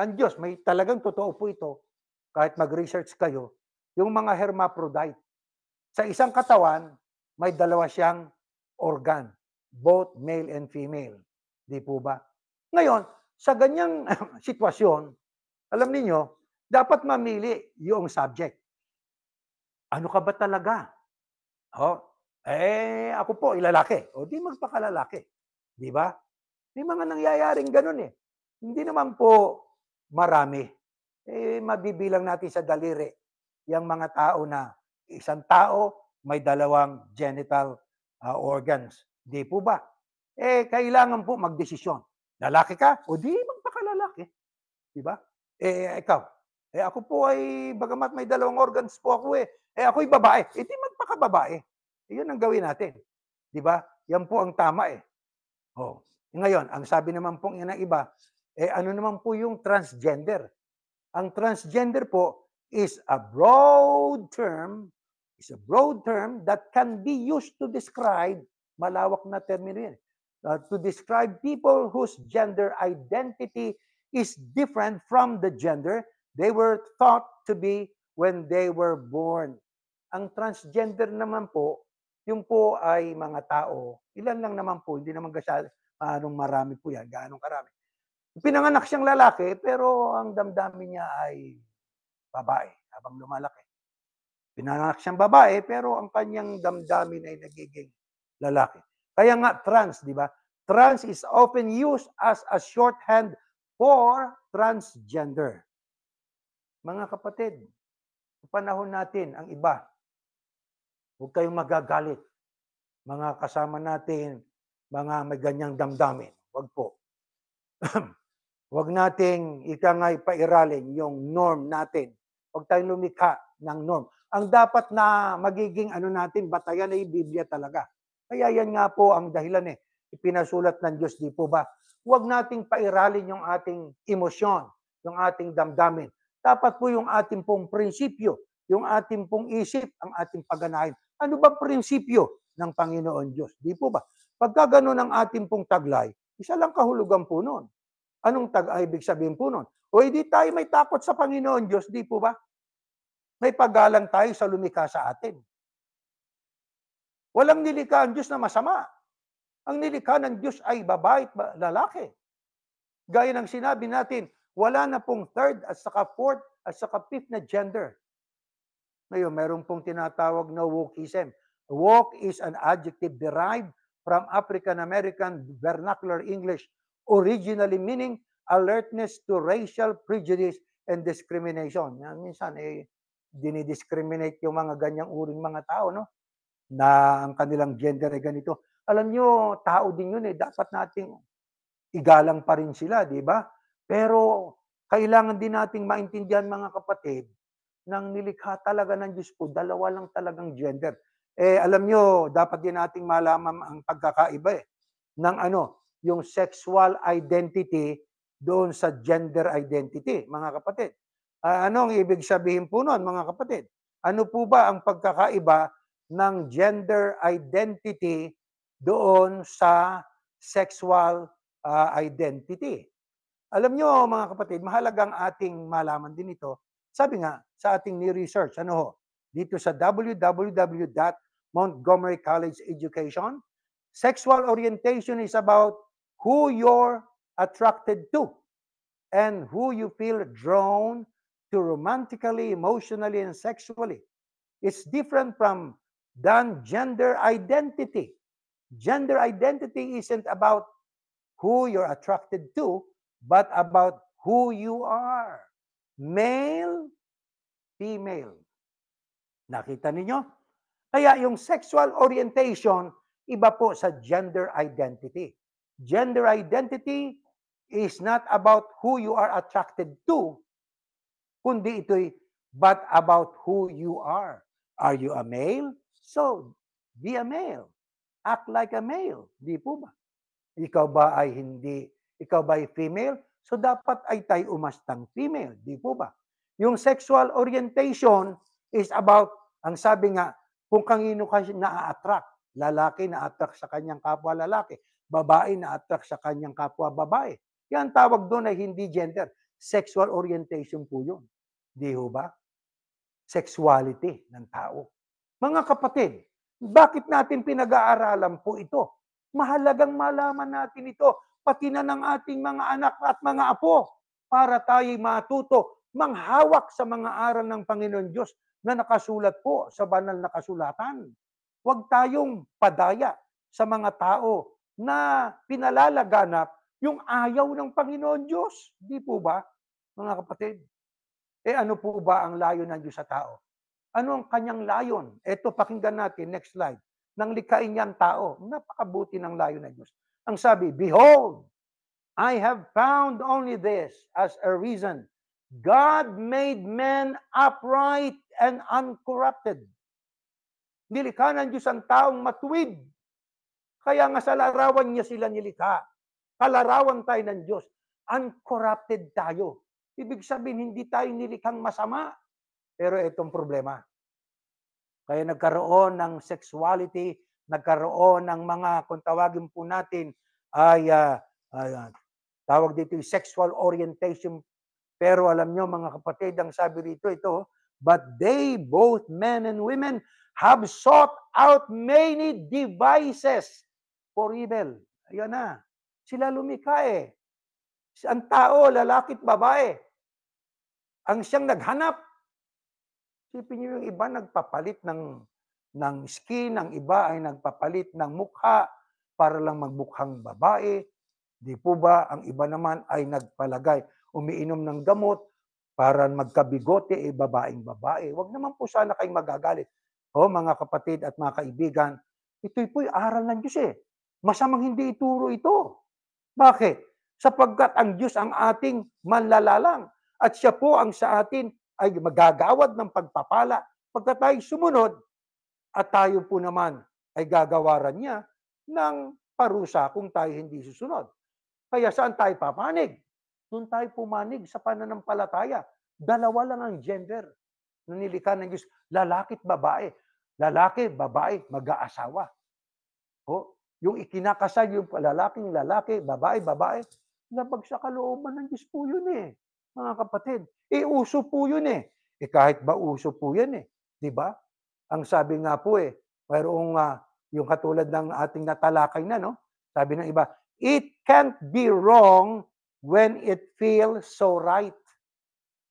ang Diyos, may talagang totoo po ito, kahit mag-research kayo, yung mga hermaphrodite. Sa isang katawan, may dalawa siyang organ, both male and female. Di po ba? Ngayon, sa ganyang sitwasyon, alam niyo, dapat mamili yung subject. Ano ka ba talaga? Ako po, lalaki. Di magpakalalaki. Di ba? May mga nangyayaring ganun eh. Hindi naman po marami. Mabibilang natin sa daliri yung mga tao na isang tao may dalawang genital organs. Di po ba? Kailangan po magdesisyon. Lalaki ka? Di magpakalalaki. Di ba? Ikaw. Ako po ay, bagamat may dalawang organs po ako ako'y babae. Di magpakababae. Yun ang gawin natin. Di ba? Yan po ang tama eh. Ngayon, ang sabi naman pong ng iba, ano naman po yung transgender? Ang transgender po is a broad term is a broad term that can be used to describe, malawak na termino yan, to describe people whose gender identity is different from the gender they were thought to be when they were born. Ang transgender naman po, yung po ay mga tao, ilan lang naman po, hindi naman anong marami po yan, gaano karami. Pinanganak siyang lalaki, pero ang damdamin niya ay babae habang lumalaki. Pinanganak siyang babae, pero ang kanyang damdamin ay nagiging lalaki. Kaya nga trans, di ba? Trans is often used as a shorthand for transgender. Mga kapatid, sa panahon natin, ang iba, huwag kayong magagalit. Mga kasama natin, mga may ganyang damdamin. Huwag po. Huwag nating ikangay pairalin yung norm natin. Huwag tayong lumikha ng norm. Ang dapat na magiging natin, batayan ay Biblia talaga. Kaya yan nga po ang dahilan ipinasulat ng Diyos, di po ba? Huwag nating pairalin yung ating emosyon, yung ating damdamin. Dapat po yung ating pong prinsipyo, yung ating pong isip, ang ating pagganahin. Ano ba prinsipyo ng Panginoon Diyos? Di po ba? Pagka ganun ang ating pong taglay, isa lang kahulugan po nun. Anong ibig sabihin po nun? O hindi tayo may takot sa Panginoon Diyos, di po ba? May paggalang tayo sa lumikha sa atin. Walang nilikha ang Diyos na masama. Ang nilikha ng Diyos ay babae at lalaki. Gaya ng sinabi natin, wala na pong third at saka fourth at saka fifth na gender. Ngayon, meron pong tinatawag na wokeism. Woke is an adjective derived from African-American vernacular English, originally meaning alertness to racial prejudice and discrimination. Yan, minsan, dinidiscriminate yung mga ganyang uring mga tao, no? Na ang kanilang gender ay ganito. Alam nyo, tao din yun Dapat nating igalang pa rin sila, di ba? Pero kailangan din nating maintindihan mga kapatid, nang nilikha talaga ng Diyos po, dalawa lang talagang gender. Alam nyo, dapat din nating malaman ang pagkakaiba ng yung sexual identity doon sa gender identity, mga kapatid. Anong ibig sabihin po noon, mga kapatid? Ano po ba ang pagkakaiba ng gender identity doon sa sexual identity? Alam nyo, mga kapatid, mahalagang ating malaman din ito. Sabi nga, sa ating new research, dito sa www.Montgomery College Education, sexual orientation is about who you're attracted to and who you feel drawn to romantically, emotionally, and sexually. It's different than gender identity. Gender identity isn't about who you're attracted to, but about who you are. Male, female. Nakita ninyo? Kaya yung sexual orientation, iba po sa gender identity. Gender identity is not about who you are attracted to, kundi ito'y but about who you are. Are you a male? So, be a male. Act like a male. Di po ba? Ikaw ba ay hindi? Ikaw ba ay female? So, dapat ay tayo umastang female. Di po ba? Yung sexual orientation is about, ang sabi nga, kung kanino ka na-attract. Lalaki na-attract sa kanyang kapwa lalaki. Babae na-attract sa kanyang kapwa babae. Yan tawag doon ay hindi gender. Sexual orientation po yun. Di ho ba? Sexuality ng tao. Mga kapatid, bakit natin pinag-aaralan po ito? Mahalagang malaman natin ito, pati na ng ating mga anak at mga apo, para tayo matuto, manghawak sa mga aral ng Panginoon Diyos na nakasulat po sa banal na kasulatan. Huwag tayong padaya sa mga tao na pinalalaganap yung ayaw ng Panginoon Diyos. Di po ba, mga kapatid? Ano po ba ang layon ng Diyos sa tao? Ano ang kanyang layon? Ito, pakinggan natin, next slide. Nang likhain niya ang tao, napakabuti ng layon ng Diyos. Ang sabi, behold, I have found only this as a reason. God made men upright and uncorrupted. Nilikha ng Diyos ang taong matuwid. Kaya nga sa larawan niya sila nilikha. Kalarawan tayo ng Diyos. Uncorrupted tayo. Ibig sabihin, hindi tayo nilikhang masama. Pero itong problema. Kaya nagkaroon ng sexuality, nagkaroon ng mga, kung tawagin po natin, ay tawag dito yung sexual orientation. Pero alam nyo mga kapatid, ang sabi dito, ito, but they, both men and women, have sought out many devices for evil. Ayan na. Sila lumikha eh. Ang tao, lalaki at babae, ang siyang naghanap. Sipin niyo yung iba nagpapalit ng skin, ang iba ay nagpapalit ng mukha para lang magmukhang babae. Di po ba? Ang iba naman ay nagpalagay, umiinom ng gamot para magkabigote, babaeng babae. Huwag naman po sana kayong magagalit. O mga kapatid at mga kaibigan, ito'y po'y aral ng Diyos eh. Masamang hindi ituro ito. Bakit? Sapagkat ang Diyos ang ating manlalalang at siya po ang sa atin ay magagawad ng pagpapala. Pagka tayo sumunod at tayo po naman ay gagawaran niya ng parusa kung tayo hindi susunod. Kaya saan tayo papanig? Doon tayo pumanig sa pananampalataya. Dalawa lang ang gender na nilikha ng Diyos. Lalaki at babae. Lalaki, babae, mag-aasawa. O, yung ikinakasal, yung lalaking lalaki, babae, babae, labag sa kalooban ng Diyos po yun eh, mga kapatid. Uso po yun eh. Kahit ba uso po yan eh. Di ba? Ang sabi nga po eh, mayroong yung katulad ng ating natalakay na, no? Sabi ng iba, it can't be wrong when it feels so right.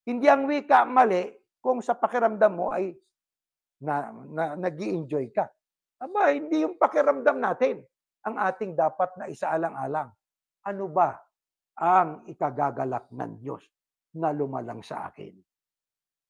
Hindi ang wika mali kung sa pakiramdam mo ay nag-i-enjoy ka. Aba, hindi yung pakiramdam natin ang ating dapat na isaalang-alang. Ano ba ang ikagagalak ng Diyos na lumalang sa akin?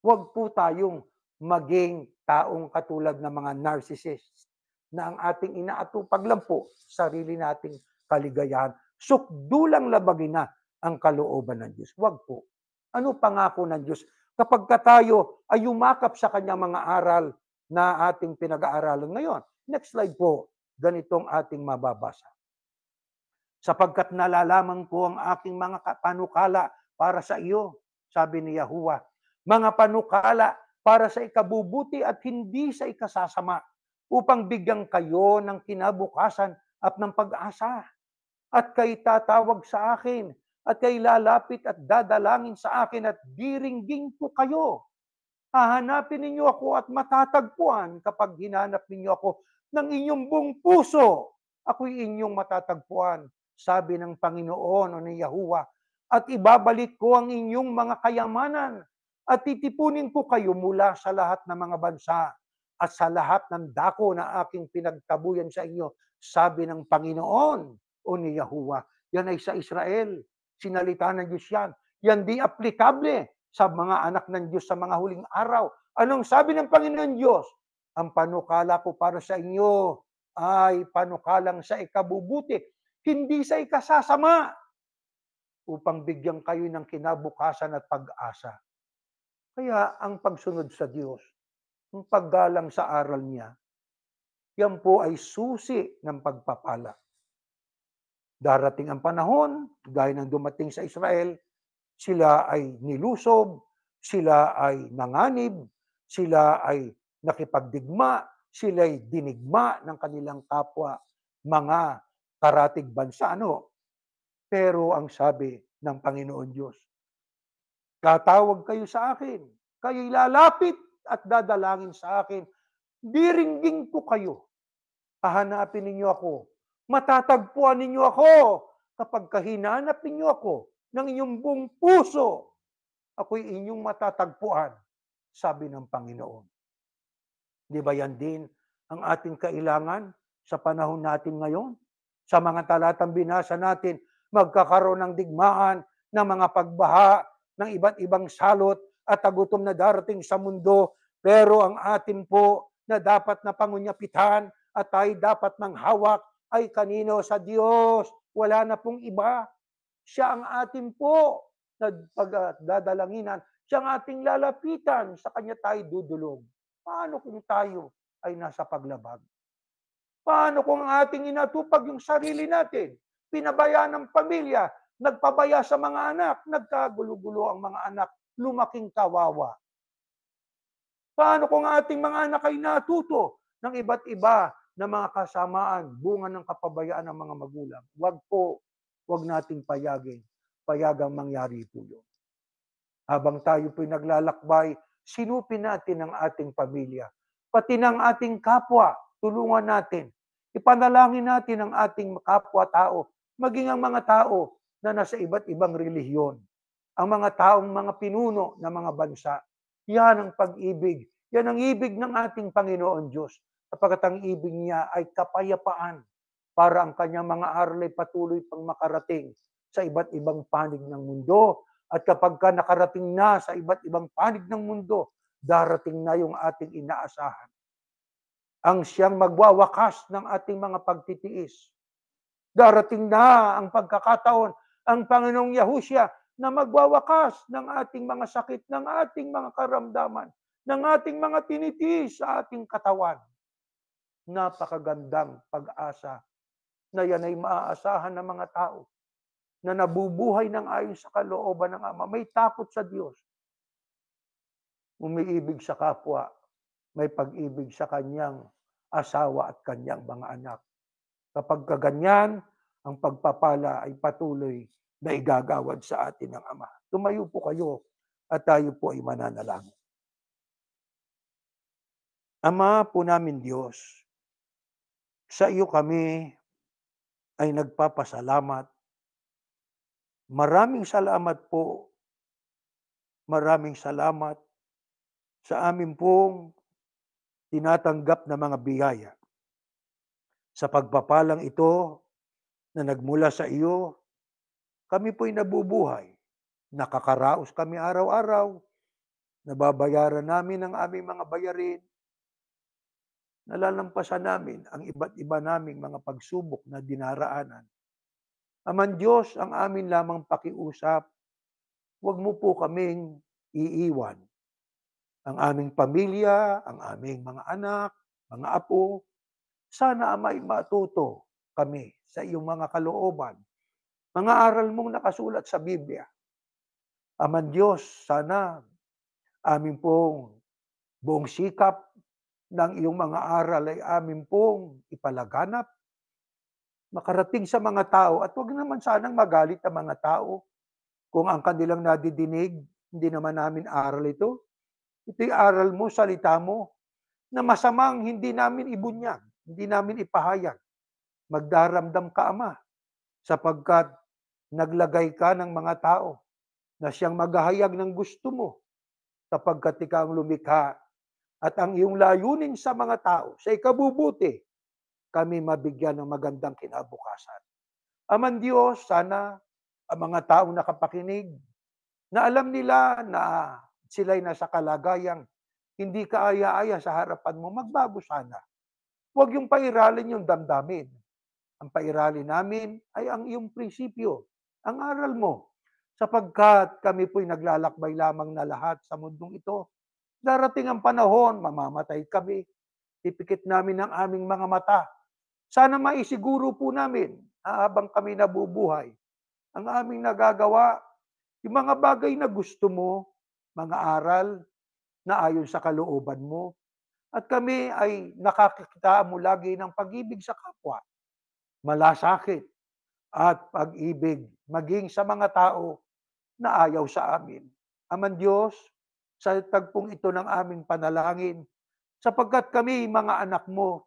Huwag po tayong maging taong katulad ng mga narcissists na ang ating inaatupag lang po sarili nating kaligayahan. Sukdulang labagin na ang kalooban ng Diyos. Huwag po. Ano pangako ng Diyos? Kapag tayo ay yumakap sa kanyang mga aral na ating pinag-aaralan ngayon. Next slide po. Ganitong ating mababasa. Sapagkat nalalaman ko ang aking mga panukala para sa iyo, sabi ni Yahuwah. Mga panukala para sa ikabubuti at hindi sa ikasasama, upang bigyan kayo ng kinabukasan at ng pag-asa. At kay tatawag sa akin, at kay lalapit at dadalangin sa akin at diringgin ko kayo. Hahanapin ninyo ako at matatagpuan kapag hinanap ninyo ako ng inyong buong puso. Ako'y inyong matatagpuan, sabi ng Panginoon o ni Yahuwah, at ibabalik ko ang inyong mga kayamanan at titipunin ko kayo mula sa lahat ng mga bansa at sa lahat ng dako na aking pinagtabuyan sa inyo, sabi ng Panginoon o ni Yahuwah. Yan ay sa Israel. Sinalita ng Diyos yan. Yan di aplikable sa mga anak ng Diyos sa mga huling araw. Anong sabi ng Panginoon Diyos? Ang panukala ko para sa inyo ay panukalang sa ikabubuti, hindi sa ikasasama, upang bigyan kayo ng kinabukasan at pag-asa. Kaya ang pagsunod sa Diyos, ang paggalang sa aral niya, yan po ay susi ng pagpapala. Darating ang panahon, gaya ng dumating sa Israel, sila ay nilusob, sila ay nanganib, sila ay nakipagdigma, sila ay dinigma ng kanilang kapwa, mga karatig bansa. Ano? Pero ang sabi ng Panginoon Diyos, tatawag kayo sa akin, kayo'y lalapit at dadalangin sa akin, diringgin ko kayo, hahanapin ninyo ako, matatagpuan ninyo ako, kapag kahinanap ninyo ako ng inyong buong puso, ako'y inyong matatagpuan, sabi ng Panginoon. Di ba yan din ang ating kailangan sa panahon natin ngayon? Sa mga talatang binasa natin, magkakaroon ng digmaan, ng mga pagbaha, ng iba't ibang salot at tagutom na darating sa mundo. Pero ang atin po na dapat na pangunyapitan at tayo dapat ng hawak ay kanino? Sa Diyos. Wala na pong iba. Siya ang atin po na pagdadalanginan. Siya ang ating lalapitan. Sa Kanya tayo dudulog. Paano kung tayo ay nasa paglabag? Paano kung ating inatupag yung sarili natin? Pinabayaan ng pamilya, nagpabaya sa mga anak, nagkagulo-gulo ang mga anak, lumaking kawawa. Paano kung ating mga anak ay natuto ng iba't iba na mga kasamaan, bunga ng kapabayaan ng mga magulang? Wag nating payagang mangyari po yun. Habang tayo po'y naglalakbay, sinupin natin ang ating pamilya, pati ng ating kapwa, tulungan natin. Ipanalangin natin ang ating kapwa-tao, maging ang mga tao na nasa iba't ibang relihiyon. Ang mga taong mga pinuno ng mga bansa. Yan ang pag-ibig. Yan ang ibig ng ating Panginoon Diyos. Sapagkat ang ibig niya ay kapayapaan para ang kanyang mga aral ay patuloy pang makarating sa iba't ibang panig ng mundo. At kapag ka nakarating na sa iba't ibang panig ng mundo, darating na yung ating inaasahan. Ang siyang magwawakas ng ating mga pagtitiis. Darating na ang pagkakataon, ang Panginoong Yahushua na magwawakas ng ating mga sakit, ng ating mga karamdaman, ng ating mga tinitiis sa ating katawan. Napakagandang pag-asa na yan ay maaasahan ng mga tao na nabubuhay ng ayon sa kalooban ng Ama. May takot sa Diyos. Umiibig sa kapwa. May pag-ibig sa kanyang asawa at kanyang mga anak. Kapag kaganyan, ang pagpapala ay patuloy na igagawad sa atin ng Ama. Tumayo po kayo at tayo po ay mananalangin. Ama po namin Diyos, sa iyo kami ay nagpapasalamat. Maraming salamat po. Maraming salamat sa amin pong tinatanggap na mga biyaya. Sa pagpapalang ito na nagmula sa iyo, kami po'y nabubuhay. Nakakaraos kami araw-araw. Nababayaran namin ang aming mga bayarin. Nalalampasan namin ang iba't iba naming mga pagsubok na dinaraanan. Aman Diyos, ang amin lamang pakiusap, huwag mo po kaming iiwan. Ang aming pamilya, ang aming mga anak, mga apo, sana Ama ay matuto kami sa iyong mga kalooban. Mga aral mong nakasulat sa Biblia. Aman Diyos, sana amin pong buong sikap ng iyong mga aral ay amin pong ipalaganap, makarating sa mga tao, at huwag naman sanang magalit ang mga tao kung ang kanilang nadidinig, hindi naman namin aral ito. Ito'y aral mo, salita mo, na masamang hindi namin ibunyag, hindi namin ipahayag. Magdaramdam ka, Ama, sapagkat naglagay ka ng mga tao na siyang maghahayag ng gusto mo, sapagkat ikaw ang lumikha at ang iyong layunin sa mga tao, sa ikabubuti, kami mabigyan ng magandang kinabukasan. Aman Diyos, sana ang mga taong nakapakinig, na alam nila na sila'y nasa kalagayang hindi kaaya-aya sa harapan mo, magbago sana. Huwag yung pairalin yung damdamin. Ang pairalin namin ay ang iyong prinsipyo, ang aral mo, sapagkat kami po'y naglalakbay lamang na lahat sa mundong ito. Darating ang panahon, mamamatay kami. Ipikit namin ang aming mga mata. Sana maisiguro po namin, habang kami nabubuhay, ang aming nagagawa, yung mga bagay na gusto mo, mga aral na ayon sa kalooban mo. At kami ay nakakita mo lagi ng pag-ibig sa kapwa, malasakit, at pag-ibig maging sa mga tao na ayaw sa amin. Aman Diyos, sa tagpong ito ng aming panalangin, sapagkat kami mga anak mo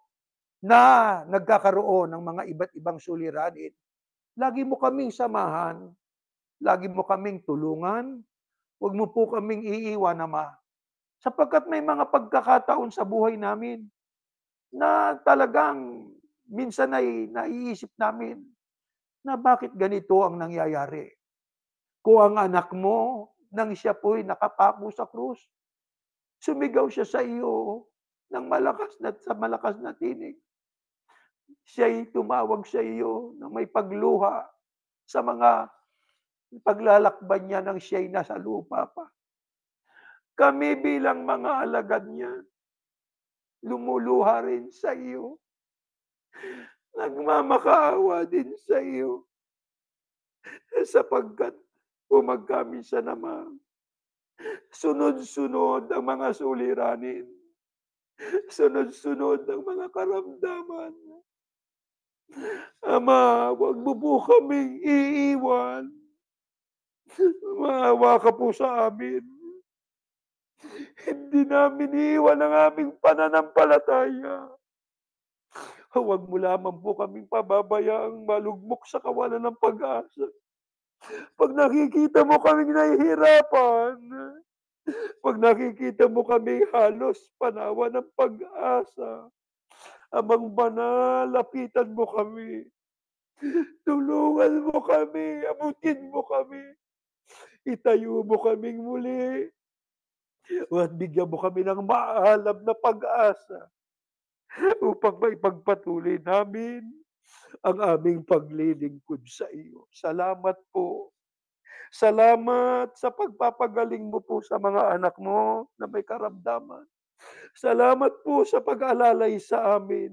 na nagkakaroon ng mga iba't ibang suliranin, lagi mo kaming samahan, lagi mo kaming tulungan, huwag mo po kaming iiwan, Ama. Sapagkat may mga pagkakataon sa buhay namin na talagang minsan ay naiisip namin na bakit ganito ang nangyayari. Kung ang anak mo, nang siya po'y nakapako sa krus, sumigaw siya sa iyo ng malakas na tinig. Siya'y tumawag sa iyo na may pagluha sa mga paglalakban niya nang siya'y nasa lupa pa. Kami bilang mga alagad niya, lumuluha rin sa iyo. Nagmamakaawa din sa iyo. Sapagkat umagkaminsan naman, Sunod-sunod ang mga suliranin. Sunod-sunod ang mga karamdaman. Ama, huwag mo po kaming iiwan. Maawa ka po sa amin. Hindi namin iiwan ang aming pananampalataya. Huwag mo lamang po kaming pababayaang malugmok sa kawalan ng pag-asa. Pag nakikita mo kaming nahihirapan, pag nakikita mo kami halos panawan ng pag-asa, Amang banal, lapitan mo kami. Tulungan mo kami, abutin mo kami. Itayo mo kaming muli. At bigyan mo kami ng maalam na pag-asa upang maipagpatuloy namin ang aming paglilingkod sa iyo. Salamat po. Salamat sa pagpapagaling mo po sa mga anak mo na may karamdaman. Salamat po sa pag-alalay sa amin.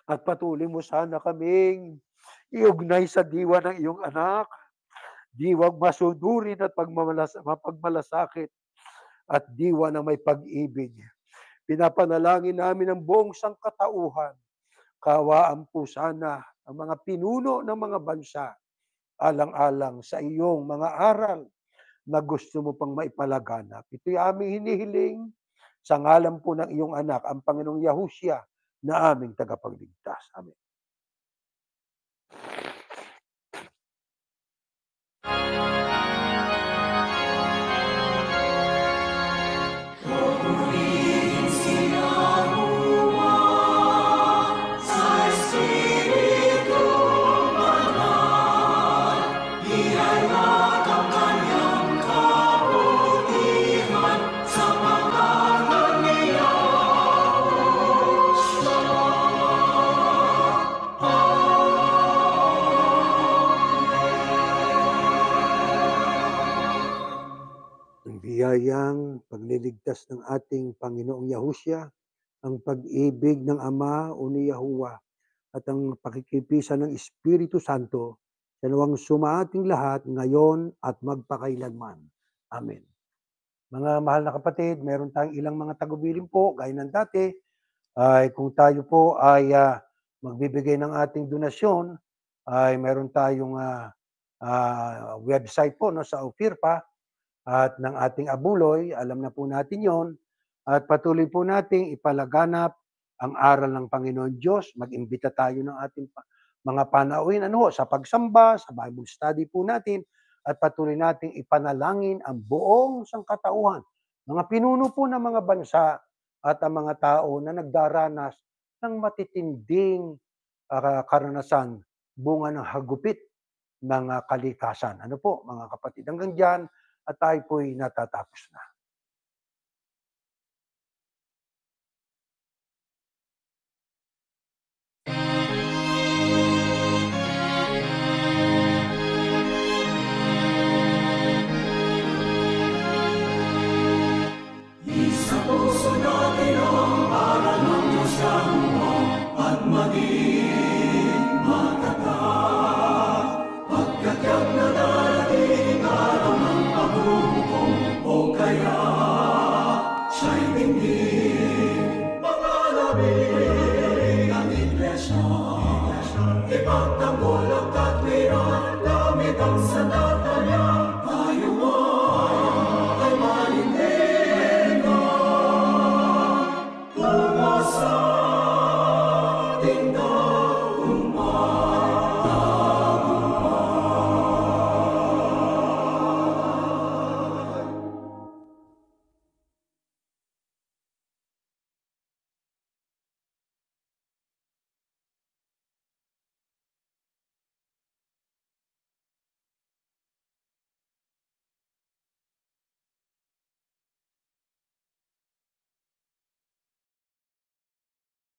At patuloy mo sana kaming iugnay sa diwa ng iyong anak, diwang masunurin at mapagmalasakit, at diwa na may pag-ibig. Pinapanalangin namin ang buong sangkatauhan. Kaawaan po sana ang mga pinuno ng mga bansa, alang-alang sa iyong mga aral na gusto mo pang maipalaganap. Ito'y aming hinihiling sa ngalan po ng iyong anak, ang Panginoong Yahushua, na aming tagapagligtas. Amen. Purihin si Yahuwah sa Espiritu Banal. Ihayag ang kanyang kabutihan sa pangalan ni Ang biyayang pagliligtas ng ating Panginoong Yahushua, ang pag-ibig ng Ama o ni Yahuwah, at ang pakikipisan ng Espiritu Santo, sa nawang sumaating lahat ngayon at magpakailanman. Amen. Mga mahal na kapatid, meron tayong ilang mga tagubilin po, gaya ng dati, ay kung tayo po ay magbibigay ng ating donasyon, ay meron tayong website po no, sa OFIRPA, at ng ating abuloy, alam na po natin yon. At patuloy po nating ipalaganap ang aral ng Panginoon Diyos. Mag-imbita tayo ng ating mga panauhin sa pagsamba, sa Bible study po natin, at patuloy nating ipanalangin ang buong sangkatauhan, mga pinuno po ng mga bansa at ang mga tao na nagdaranas ng matitinding karanasan, bunga ng hagupit ng kalikasan. Ano po, mga kapatid? Hanggang dyan, at tayo po'y natatapos na. Sa puso natin ang aral ng Diyos Yahuwah at maging matatag. Pagkakyat na darating araw ng paghuhukom o kaya siya'y tingin. Pangalawin ang iglesia, ipagtanggol ang katwiran, gamit ang salita.